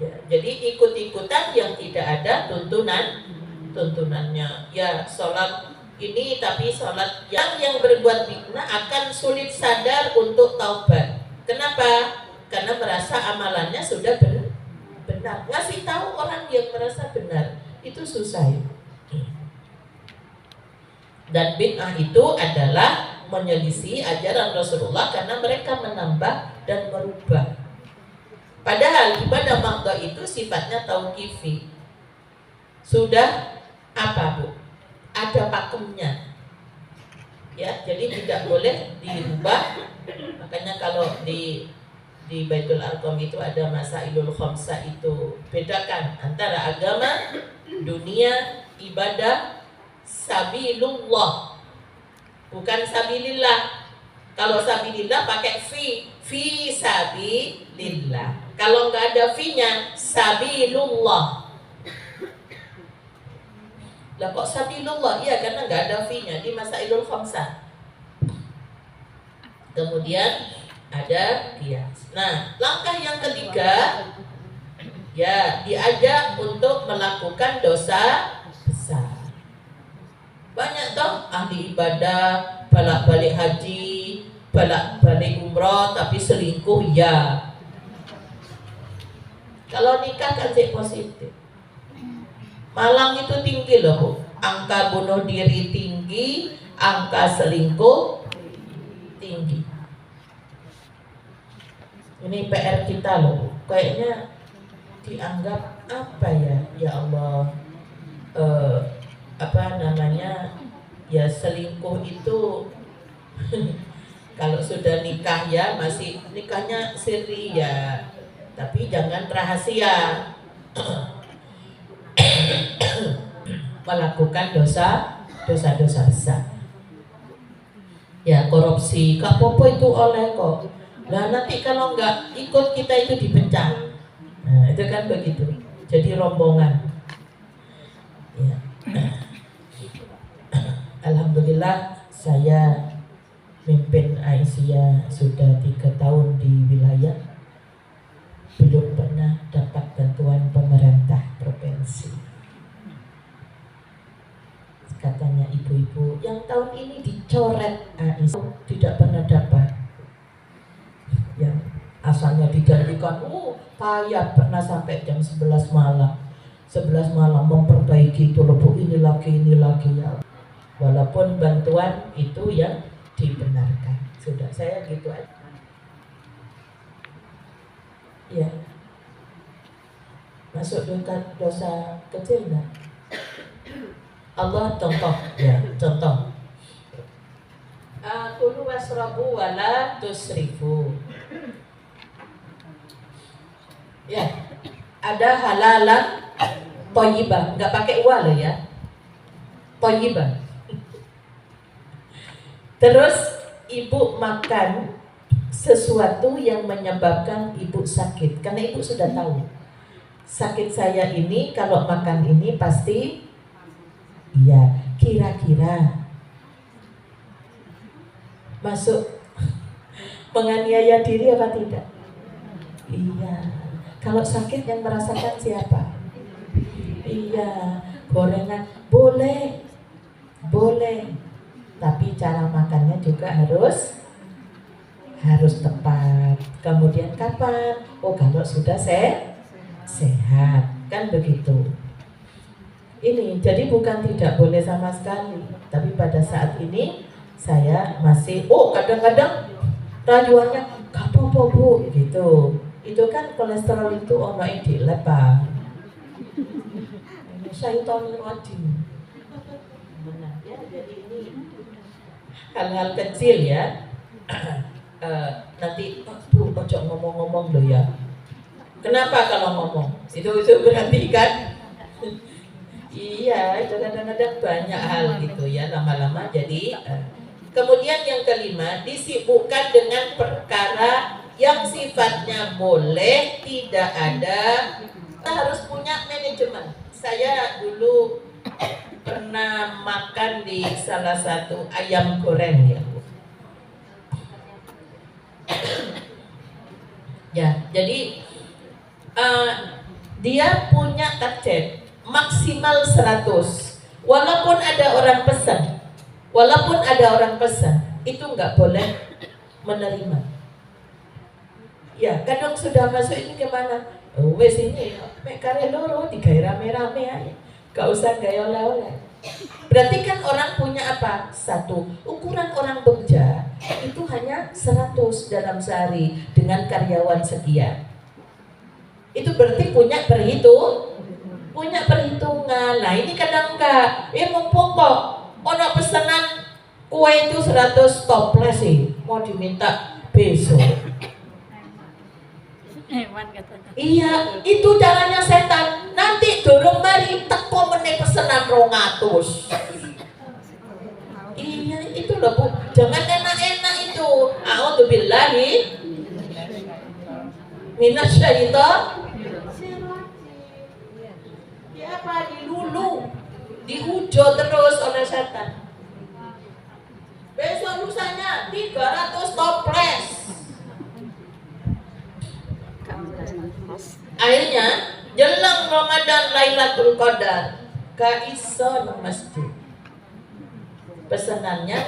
Ya, jadi ikut-ikutan yang tidak ada tuntunannya. Ya, sholat ini, tapi sholat yang berbuat bid'ah akan sulit sadar untuk taubat. Kenapa? Karena merasa amalannya sudah benar. Ngasih tahu orang yang merasa benar itu susah. Dan bid'ah itu adalah menyelisih ajaran Rasulullah karena mereka menambah dan merubah. Padahal ibadah maqdha itu sifatnya tauqifi. Sudah apa Bu? Ada pakemnya. Ya, jadi tidak boleh dirubah. Makanya kalau di Baitul Arqam itu ada Masailul Khamsah, itu bedakan antara agama, dunia, ibadah, sabilullah, bukan sabilillah. Kalau sabilillah pakai fi sabilillah. Kalau nggak ada fi-nya, sabilullah. Lah kok sabilullah? Iya, karena nggak ada fi-nya di Masailul Khamsah. Kemudian ada qiyas. Nah, langkah yang ketiga, ya diajak untuk melakukan dosa besar. Banyak toh ahli ibadah, balik haji, balik umroh, tapi selingkuh ya. Kalau nikah kan sih positif. Malang itu tinggi loh Bu, angka bunuh diri tinggi, angka selingkuh tinggi. Ini PR kita loh, kayaknya dianggap apa ya, ya Allah, apa namanya, ya selingkuh itu kalau sudah nikah ya masih nikahnya siri ya, tapi jangan rahasia. Melakukan dosa besar. Ya, korupsi, Kak Popo itu oleh kok. Nah nanti kalau nggak ikut kita itu dipecat. Nah itu kan begitu. Jadi rombongan. Ya. Alhamdulillah saya mimpin Aisyah sudah 3 tahun di wilayah, belum pernah dapat bantuan pemerintah provinsi. Katanya ibu-ibu yang tahun ini dicoret Aisyah tidak pernah dapat. Ya, asalnya dijanjikan, payah pernah sampai jam 11 malam. 11 malam memperbaiki itu loh Bu, ini lagi ya. Walaupun bantuan itu yang dibenarkan. Sudah, saya gitu aja. Ya. Masuk dosa kecil enggak? Allah contoh ya, contoh. Kulu wasrabu wala tusrifu. Ya, ada halalan thayyibah, nggak pakai wa loh ya. Thayyibah. Terus ibu makan sesuatu yang menyebabkan ibu sakit, karena ibu sudah tahu sakit saya ini kalau makan ini pasti iya, kira-kira masuk menganiaya diri apa tidak? Iya. Kalau sakit yang merasakan siapa? Iya. Gorengan boleh, boleh. Tapi cara makannya juga harus tepat. Kemudian kapan? Oh, kalau sudah sehat, kan begitu. Ini jadi bukan tidak boleh sama sekali, tapi pada saat ini saya masih kadang-kadang rayuannya gak apa-apa bu gitu. Itu kan kolesterol itu ono di lebar. Saya tahu rajin. Benar ya, jadi ini hal-hal kecil ya. Nanti bu ojo ngomong-ngomong loh ya. Kenapa kalau ngomong? Itu berarti kan? Iya, itu kadang-kadang banyak hal gitu ya, lama-lama jadi. Kemudian yang kelima, disibukkan dengan perkara yang sifatnya boleh, tidak ada. Kita harus punya manajemen. Saya dulu pernah makan di salah satu ayam goreng ya. Ya, jadi dia punya target maksimal 100. Walaupun ada orang pesan, itu nggak boleh menerima. Ya, kadang sudah masuk ini kemana? Wes ini, kare loro digawe rame-rame aja. Gak usah gaya oleh-oleh. Berarti kan orang punya apa? Satu, ukuran orang bekerja itu hanya 100 dalam sehari dengan karyawan sekian. Itu berarti punya perhitungan. Nah ini kadang enggak. Mumpung kok ono pesanan kue itu 100 toples sih, mau diminta besok. Iya, itu caranya setan. Nanti dorong mari teko meneh pesanan 200. Iya, itu loh Bu. Jangan enak-enak itu. A'udzubillahi minasyaitonir. Ya apa dilulu, dihujat terus oleh setan. Besok lusanya 300 toples. Akhirnya jelang Ramadan Lailatul Qadar gak iso nang masjid. Pesanannya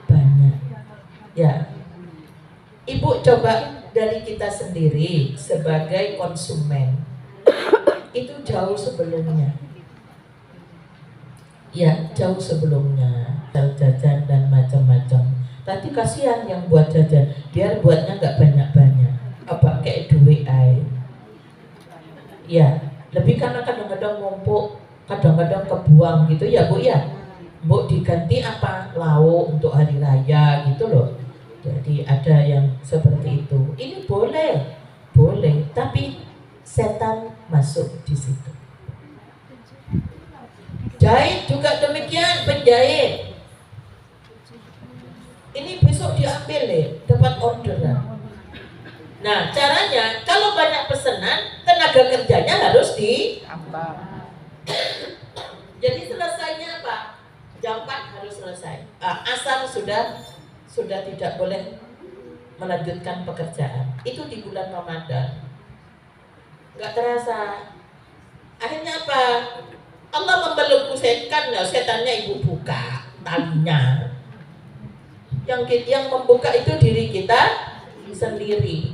banyak. Ya. Ibu coba dari kita sendiri sebagai konsumen. Itu jauh sebelumnya. Ya, jauh sebelumnya. Jajan dan macam-macam. Tapi kasihan yang buat jajan, biar buatnya nggak banyak-banyak. Apa kayak duit air. Ya, lebih karena kadang-kadang ngumpuk, kadang-kadang kebuang gitu ya Bu ya. Bu diganti apa? Lauk untuk hari raya gitu loh. Jadi ada yang seperti itu. Ini boleh, tapi setan masuk di situ. Jahit juga demikian, penjahit. Ini besok diambil dapat orderan. Nah, caranya kalau banyak pesanan, tenaga kerjanya harus ditambah. Jadi selesainya apa? Jam 4 harus selesai. Asar sudah tidak boleh melanjutkan pekerjaan. Itu di bulan Ramadan. Nggak terasa. Akhirnya apa? Allah membelenggu setan, setannya ibu buka talinya. Yang membuka itu diri kita sendiri.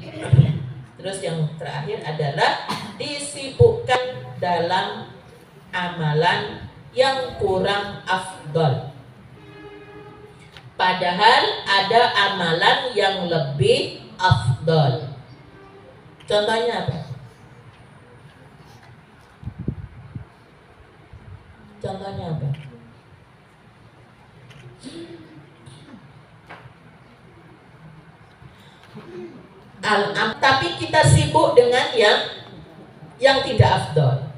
Terus yang terakhir adalah disibukkan dalam amalan yang kurang afdol. Padahal ada amalan yang lebih afdol. Contohnya apa? Contohnya apa? Tapi kita sibuk dengan yang tidak afdol.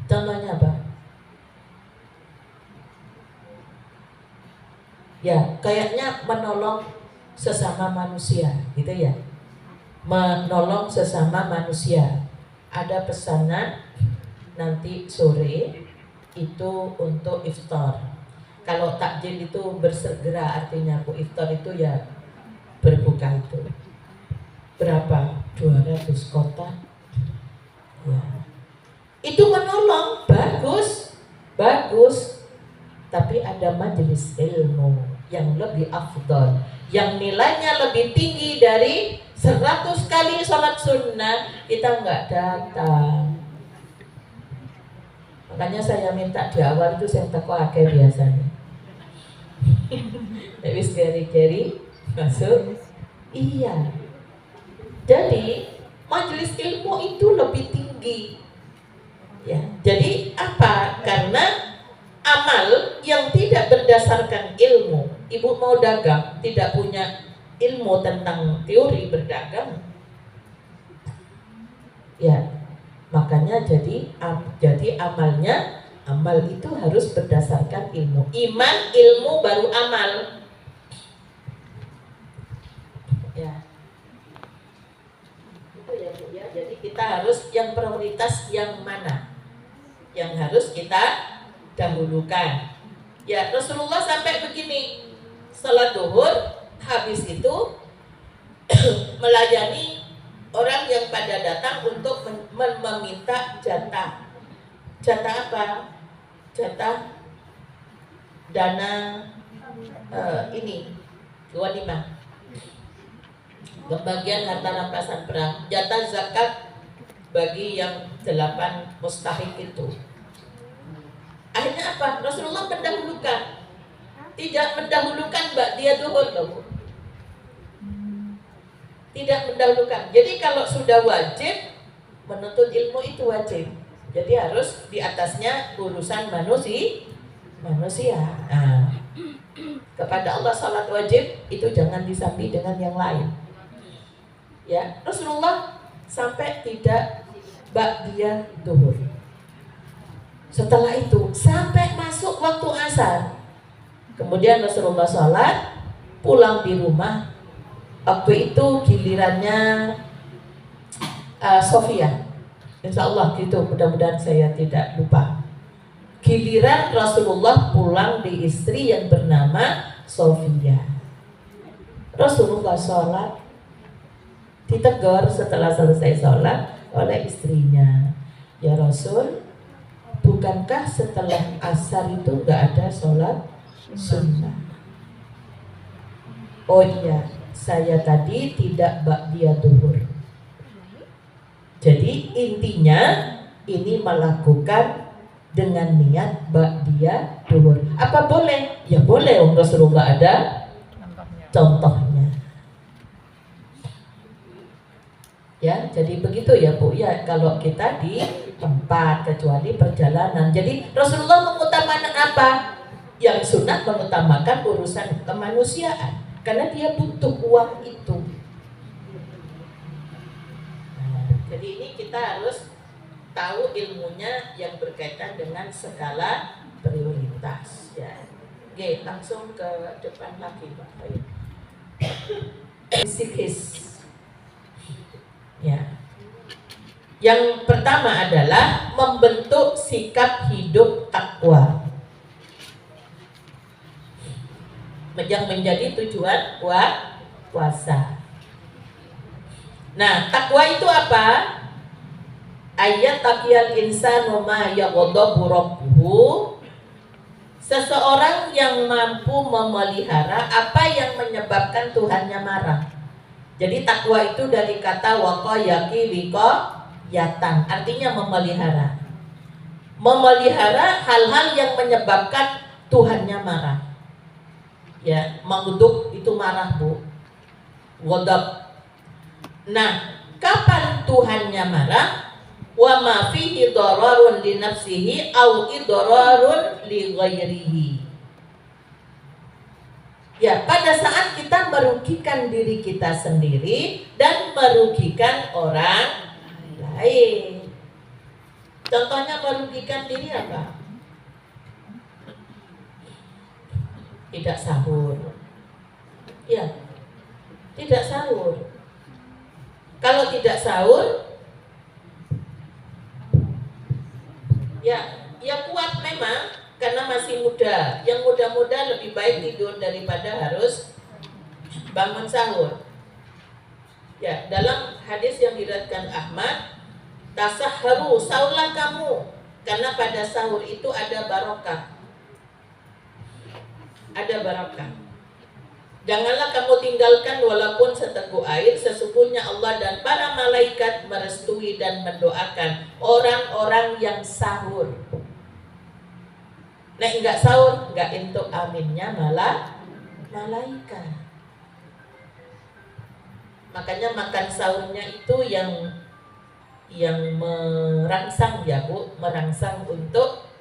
Contohnya apa? Ya, kayaknya menolong sesama manusia, gitu ya. Menolong sesama manusia. Ada pesanan nanti sore itu untuk iftar. Kalau takjil itu bersegera, artinya Bu, iftar itu ya berbuka itu. Berapa? 200 kotak. Ya. Itu menolong, bagus. Bagus. Tapi ada majelis ilmu yang lebih afdal, yang nilainya lebih tinggi dari 100 kali sholat sunnah, kita nggak datang. Makanya saya minta di awal itu saya teko akeh biasanya. Wis geri-geri masuk. Iya. Jadi majelis ilmu itu lebih tinggi. Ya. Jadi apa? Karena amal yang tidak berdasarkan ilmu, ibu mau dagang, tidak punya ilmu tentang teori berdagang, ya makanya jadi amal itu harus berdasarkan ilmu. Iman, ilmu baru amal. Ya, itu ya Bu ya. Jadi kita harus yang prioritas yang mana, yang harus kita dahulukan. Ya, Rasulullah sampai begini, salat duhur habis itu melayani orang yang pada datang untuk meminta jatah. Jatah apa? Jatah dana ini ghanimah, pembagian harta rampasan perang, jatah zakat bagi yang 8 mustahik itu. Akhirnya apa? Rasulullah mendahulukan, tidak mendahulukan ba'diyah duhur loh. Tidak mendahulukan. Jadi kalau sudah wajib, menuntut ilmu itu wajib. Jadi harus di atasnya urusan manusia. Nah, kepada Allah salat wajib itu jangan disambi dengan yang lain. Ya, Rasulullah sampai tidak ba'diyah duhur. Setelah itu sampai masuk waktu asar. Kemudian Rasulullah sholat, pulang di rumah. Waktu itu gilirannya Sofia. Insya Allah gitu, mudah-mudahan saya tidak lupa. Giliran Rasulullah pulang di istri yang bernama Sofia. Rasulullah sholat, ditegur setelah selesai sholat oleh istrinya. Ya Rasul, bukankah setelah asar itu nggak ada sholat sunnah? Oh iya, saya tadi tidak ba'diyah duhur. Jadi intinya ini melakukan dengan niat ba'diyah duhur. Apa boleh? Ya boleh, Rasulullah ada contohnya. Ya, jadi begitu ya Bu ya, kalau kita di tempat kecuali perjalanan. Jadi Rasulullah mengutamakan apa? Yang sunat mengutamakan urusan kemanusiaan karena dia butuh uang itu. Nah, jadi ini kita harus tahu ilmunya yang berkaitan dengan skala prioritas ya. Oke, langsung ke depan lagi Pak. Psikis. Ya. Yang pertama adalah membentuk sikap hidup takwa yang menjadi tujuan puasa. Nah, takwa itu apa? Ayat taqiyal insanu ma yaghdabu rabbuhu. Seseorang yang mampu memelihara apa yang menyebabkan Tuhannya marah. Jadi takwa itu dari kata waqayaki wiqayatan, artinya memelihara. Memelihara hal-hal yang menyebabkan Tuhannya marah. Ya, maghdub itu marah Bu. Ghadab. Nah, kapan Tuhannya marah? wa ma fihi dararun li nafsihi au idrarun li ghairihi. Ya, pada saat kita merugikan diri kita sendiri dan merugikan orang lain. Contohnya merugikan diri apa? Tidak sahur. Ya, tidak sahur. Kalau tidak sahur, ya kuat memang karena masih muda. Yang muda-muda lebih baik tidur daripada harus bangun sahur. Ya, dalam hadis yang diriwayatkan Ahmad, tasahharu, sahurlah kamu karena pada sahur itu ada barokah. Ada barokah. Janganlah kamu tinggalkan walaupun seteguk air. Sesungguhnya Allah dan para malaikat merestui dan mendoakan orang-orang yang sahur. Nah, enggak sahur, enggak entuk aminnya malah malaikat. Makanya makan sahurnya itu yang merangsang ya Bu, merangsang untuk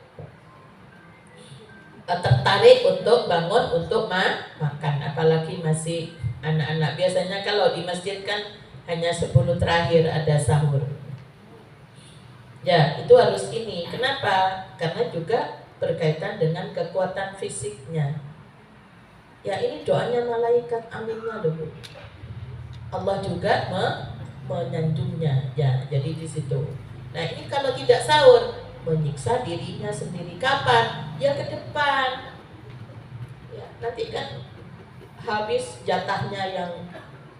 tertarik untuk bangun untuk makan, apalagi masih anak-anak. Biasanya kalau di masjid kan hanya 10 terakhir ada sahur. Ya, itu harus ini. Kenapa? Karena juga berkaitan dengan kekuatan fisiknya. Ya, ini doanya malaikat, aminnya loh Bu. Allah juga menyanjungnya. Ya, jadi di situ. Nah, ini kalau tidak sahur, menyiksa dirinya sendiri. Kapan? Ya ke depan. Ya, nanti kan habis jatahnya yang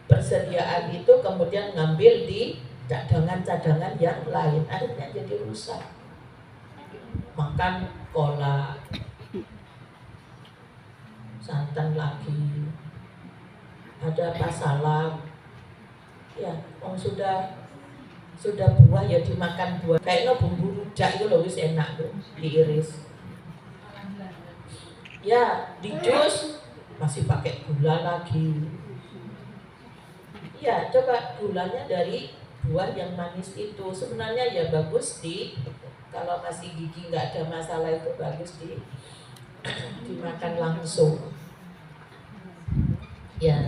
persediaan itu, kemudian ngambil di cadangan-cadangan yang lain, akhirnya jadi rusak. Makan kolak, santan lagi, ada apa salak. Ya, sudah buah ya dimakan buah. Kayaknya bumbu rujak itu loh wis enak tuh, diiris. Ya, di jus masih pakai gula lagi. Ya, coba gulanya dari buah yang manis itu. Sebenarnya ya bagus kalau masih gigi nggak ada masalah itu bagus dimakan langsung. Ya,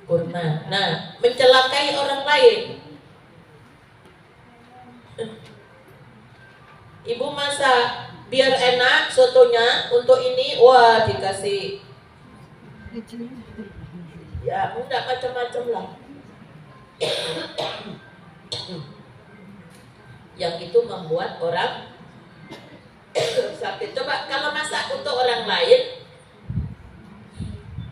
kurma. Nah, mencelakai orang lain. Ibu masak biar enak sotonya, untuk ini wah dikasih ya enggak macam-macam lah. Yang itu membuat orang sakit. Coba kalau masak untuk orang lain,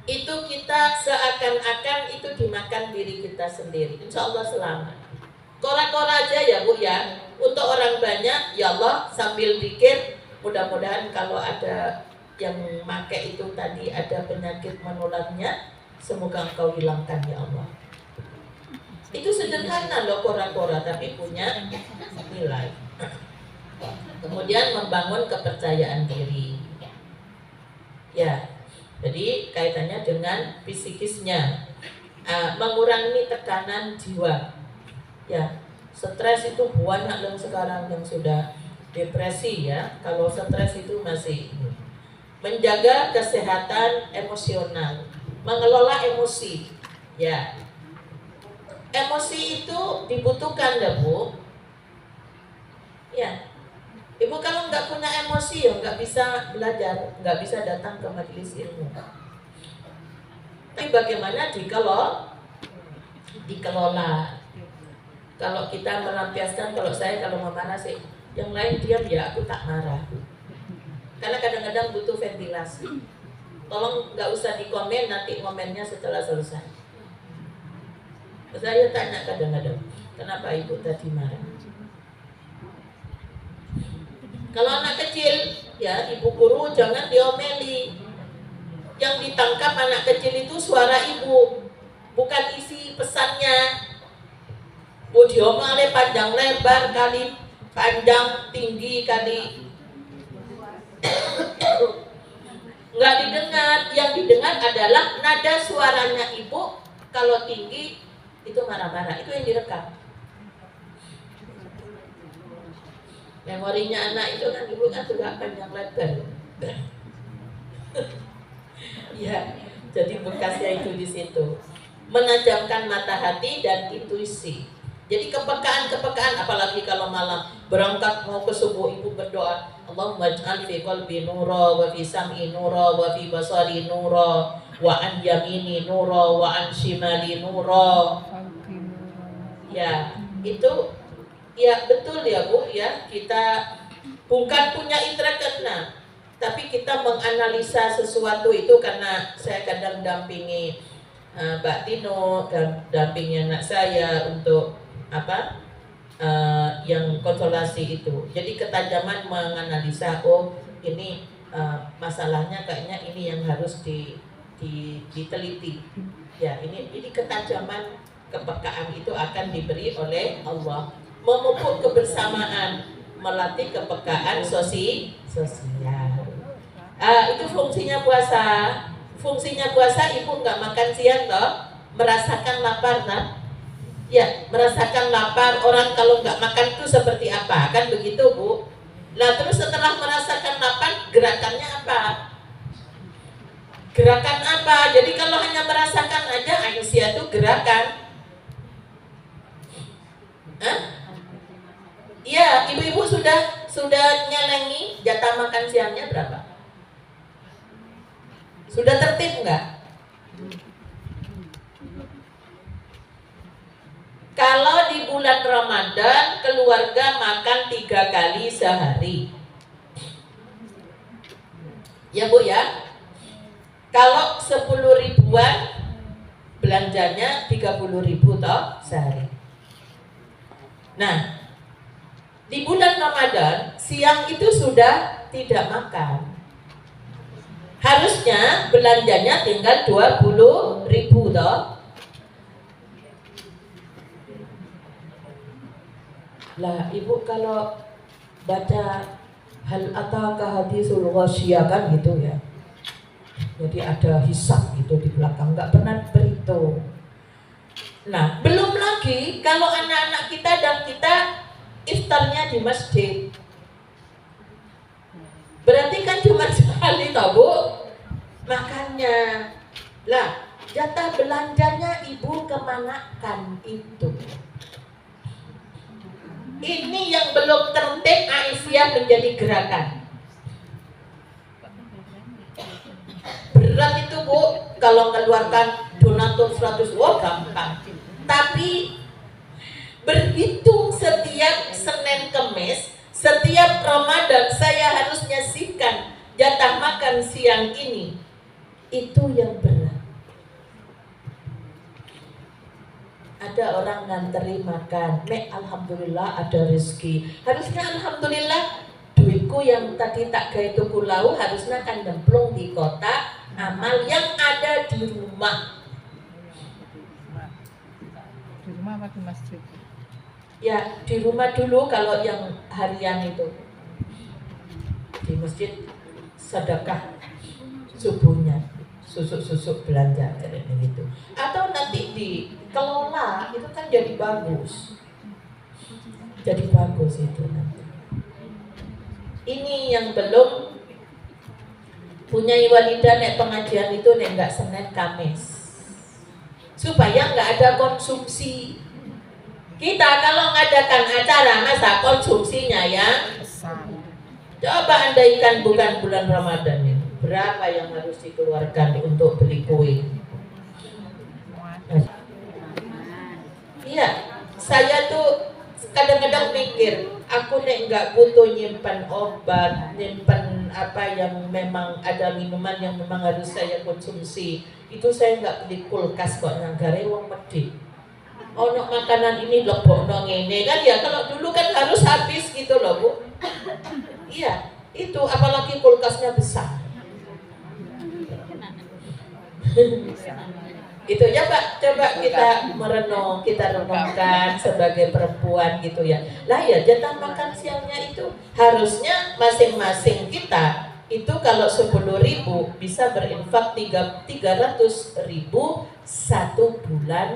itu kita seakan-akan itu dimakan diri kita sendiri. Insya Allah selamat. Kora-kora aja ya Bu ya. Untuk orang banyak, ya Allah sambil pikir, mudah-mudahan kalau ada yang pakai itu tadi ada penyakit menularnya, semoga Engkau hilangkan ya Allah. Itu sederhana loh kora-kora, tapi punya nilai. Kemudian membangun kepercayaan diri. Ya, jadi kaitannya dengan psikisnya, mengurangi tekanan jiwa. Ya, stres itu banyak yang sekarang yang sudah depresi ya. Kalau stres itu masih menjaga kesehatan emosional, mengelola emosi. Ya, emosi itu dibutuhkan ya Bu. Ya, Ibu kalau nggak punya emosi ya nggak bisa belajar, nggak bisa datang ke majelis ilmu. Tapi bagaimana dikelola? Kalau kita melampiaskan, kalau saya kalau marah sih, yang lain diam ya aku tak marah. Karena kadang-kadang butuh ventilasi. Tolong nggak usah dikomen, nanti komennya setelah selesai. Saya tanya kadang-kadang, kenapa ibu tadi marah? Kalau anak kecil, ya ibu guru jangan diomeli. Yang ditangkap anak kecil itu suara ibu, bukan isi pesannya. Bu diomeli panjang lebar kali, panjang tinggi kali, nggak didengar. Yang didengar adalah nada suaranya ibu. Kalau tinggi itu marah-marah, itu yang direkam. Memorinya anak itu kan ibu kan juga panjang lebar. Ya, jadi bekasnya itu di situ. Menajamkan mata hati dan intuisi. Jadi kepekaan, apalagi kalau malam berangkat mau ke subuh, ibu berdoa, Allahumma ij'al fi qalbi nura wa fi sam'i nura wa fi basari nura wa an yamini nura wa an shimali nura. Ya, itu ya betul ya Bu ya, kita bukan punya indera keenam, tapi kita menganalisa sesuatu itu karena saya kadang dampingi Mbak Tino dan dampingi anak saya untuk yang konsolasi itu. Jadi ketajaman menganalisa, oh ini masalahnya kayaknya ini yang harus diteliti. Ya, ini ketajaman kepekaan itu akan diberi oleh Allah. Memupuk kebersamaan, melatih kepekaan sosial. Itu fungsinya puasa. Fungsinya puasa, ibu nggak makan siang toh, merasakan lapar nah? Ya, merasakan lapar. Orang kalau nggak makan itu seperti apa? Kan begitu Bu. Nah terus setelah merasakan lapar, gerakannya apa? Gerakan apa? Jadi kalau hanya merasakan aja, aisyah itu gerakan. Iya, ibu-ibu sudah nyelengi jatah makan siangnya berapa? Sudah tertib nggak? Kalau di bulan Ramadan keluarga makan 3 kali sehari, ya Bu ya. Kalau 10 ribuan belanjanya 30.000 toh sehari. Nah, di bulan Ramadan siang itu sudah tidak makan. Harusnya belanjanya tinggal 20.000 toh. Lah ibu kalau baca hal ataka hadisul ghasyiyah kan gitu ya. Jadi ada hisab gitu di belakang, nggak pernah berhitung. Nah, belum lagi kalau anak-anak kita dan kita iftarnya di masjid. Berarti kan cuma sekali toh Bu makannya. Lah, jatah belanjanya ibu kemanakan itu? Ini yang belum tertib, Aisyah menjadi gerakan. Berat itu Bu, kalau mengeluarkan donatur 100, wah gampang. Tapi berhitung setiap Senin Kemis, setiap Ramadan saya harus nyisihkan jatah makan siang ini. Itu yang berat. Ada orang nganteri makan, Mek alhamdulillah ada rezeki. Harusnya alhamdulillah duitku yang tadi tak gawe tuku lau harusnya kan demplung di kotak amal yang ada di rumah. Di rumah apa di masjid? Ya di rumah dulu kalau yang harian itu. Di masjid sedekah subuhnya, susuk-susuk belanja kayak gitu. Atau nanti dikelola itu kan jadi bagus. Jadi bagus itu nanti. Ini yang belum punya walidah nek pengajian itu nek enggak Senin Kamis. Supaya enggak ada konsumsi. Kita kalau ngadakan acara masa konsumsinya ya. Coba andaikan bukan bulan Ramadan ini, berapa yang harus dikeluarkan untuk beli kue? Iya, saya tuh kadang-kadang mikir, aku nek nggak butuh nyimpan obat, nyimpan apa yang memang ada minuman yang memang harus saya konsumsi, itu saya nggak beli kulkas kok nanggare wong medhit. Ono makanan ini lebokno ngene kan ya, kalau dulu kan harus habis gitu loh Bu. Iya, itu apalagi kulkasnya besar. Itu ya Pak, coba kita merenung, kita renungkan sebagai perempuan gitu ya. Lah ya jatah makan siangnya itu harusnya masing-masing kita itu kalau 10.000 bisa berinfak 300.000 1 bulan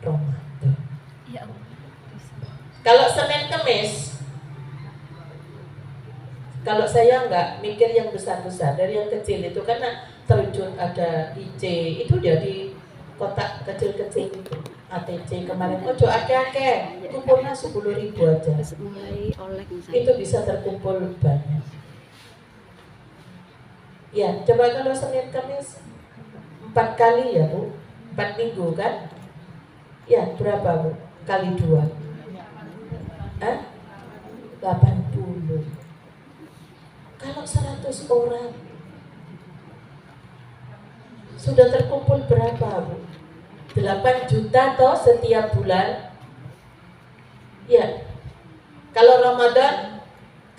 Ramadan. Kalau Senin Kemis Kalau saya nggak mikir yang besar-besar, dari yang kecil itu karena terjun ada IC itu dia di kotak kecil-kecil itu ATC kemarin ojo akeh-akeh kumpulnya 10.000 aja mulai oleh itu bisa terkumpul banyak. Ya coba kalau Senin Kamis 4 kali ya Bu, 4 minggu kan ya berapa Bu kali 2 80. Kalau 100 orang sudah terkumpul berapa Bu? 8 juta toh setiap bulan. Ya. Kalau Ramadan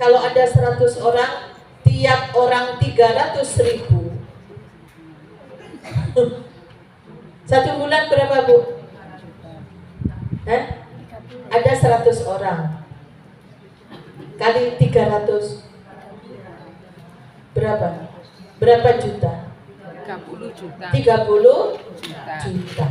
kalau ada 100 orang, tiap orang 300.000. Satu bulan berapa Bu? Ada 100 orang kali 300 berapa? Berapa juta? 30 juta. 30 juta.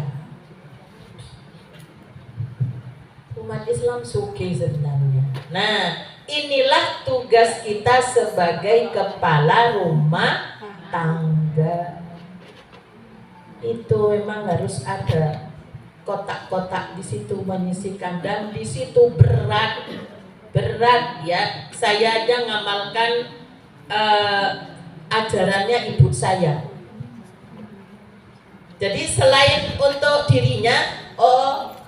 Umat Islam suki sebenarnya. Nah, inilah tugas kita sebagai kepala rumah tangga. Itu memang harus ada kotak-kotak di situ mengisi kandang, di situ berat ya. Saya aja ngamalkan ajarannya ibu saya. Jadi selain untuk dirinya,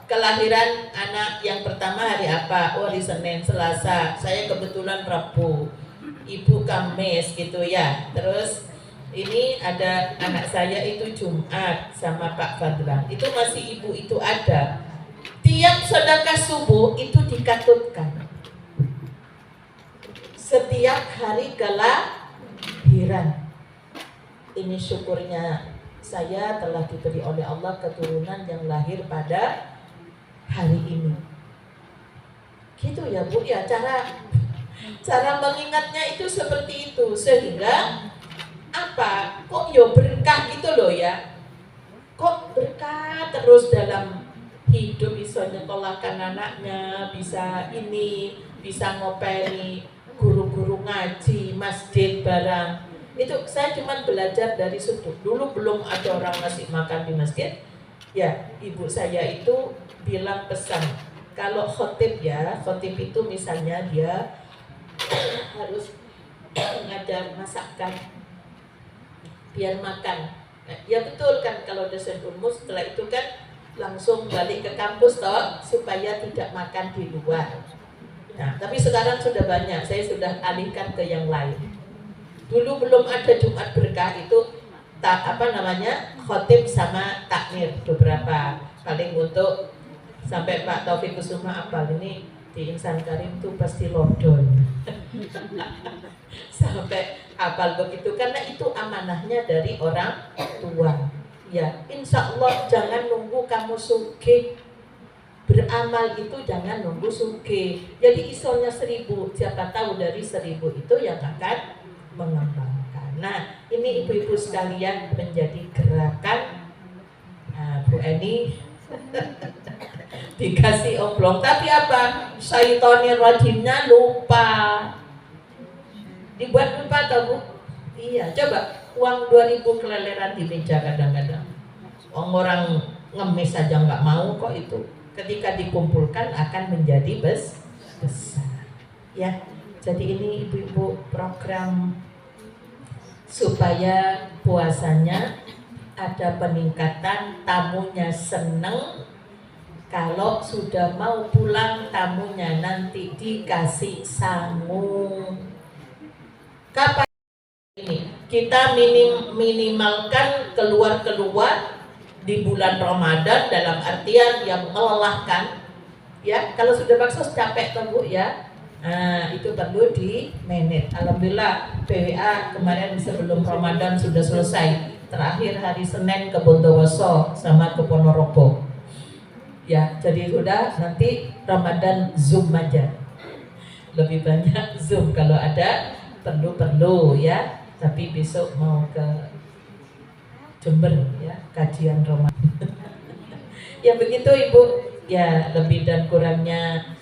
kelahiran anak yang pertama hari apa? Hari Senin, Selasa. Saya kebetulan Rabu. Ibu Kamis gitu ya. Terus ini ada anak saya itu Jumat sama Pak Fadlan. Itu masih ibu itu ada. Tiap sedekah subuh itu dikatutkan. Setiap hari kelahiran. Ini syukurnya saya telah diberi oleh Allah keturunan yang lahir pada hari ini. Gitu ya Bu ya, cara mengingatnya itu seperti itu sehingga apa? Kok yo berkah gitu loh ya. Kok berkah terus dalam hidup, bisa nyekolahkan anaknya, bisa ini, bisa ngopeni guru-guru ngaji, masjid barang. Itu saya cuma belajar dari situ. Dulu belum ada orang ngasih makan di masjid. Ya, ibu saya itu bilang pesan. Kalau khotib ya, khotib itu misalnya dia harus ngajar masakan biar makan. Nah, ya betul kan kalau dosen umum setelah itu kan langsung balik ke kampus toh supaya tidak makan di luar. Nah, tapi sekarang sudah banyak, saya sudah alihkan ke yang lain. Dulu belum ada Jumat berkah itu khotib sama takmir beberapa, paling untuk sampai Pak Taufik Kusuma apal ini di Insan Karim itu pasti lodon. Sampai apal begitu karena itu amanahnya dari orang tua. Ya, insya Allah jangan nunggu kamu sugih. Beramal itu jangan nunggu sugih. Jadi isolnya 1000, siapa tahu dari 1000 itu yang akan mengembangkan. Nah, ini ibu-ibu sekalian menjadi gerakan. Nah, Bu Eni dikasih oblong, tapi apa? Syaitonir rajimnya lupa. Dibuat lupa tau Bu? Iya, coba uang 2000 keleleran di meja kadang-kadang. Orang ngemis aja nggak mau kok itu. Ketika dikumpulkan akan menjadi besar. Ya, jadi ini ibu-ibu program supaya puasanya ada peningkatan, tamunya seneng. Kalau sudah mau pulang tamunya nanti dikasih sangu. Kapan ini? Kita minimalkan keluar di bulan Ramadan dalam artian yang melelahkan. Ya, kalau sudah baksos capek tuh Bu ya. Nah, itu perlu di manage. Alhamdulillah PWA kemarin sebelum Ramadan sudah selesai. Terakhir hari Senin ke Bondowoso sama ke Ponorogo. Ya, jadi sudah nanti Ramadan Zoom aja. Lebih banyak Zoom kalau ada perlu ya. Tapi besok mau ke Jember ya, kajian Ramadan. Ya begitu Ibu. Ya lebih dan kurangnya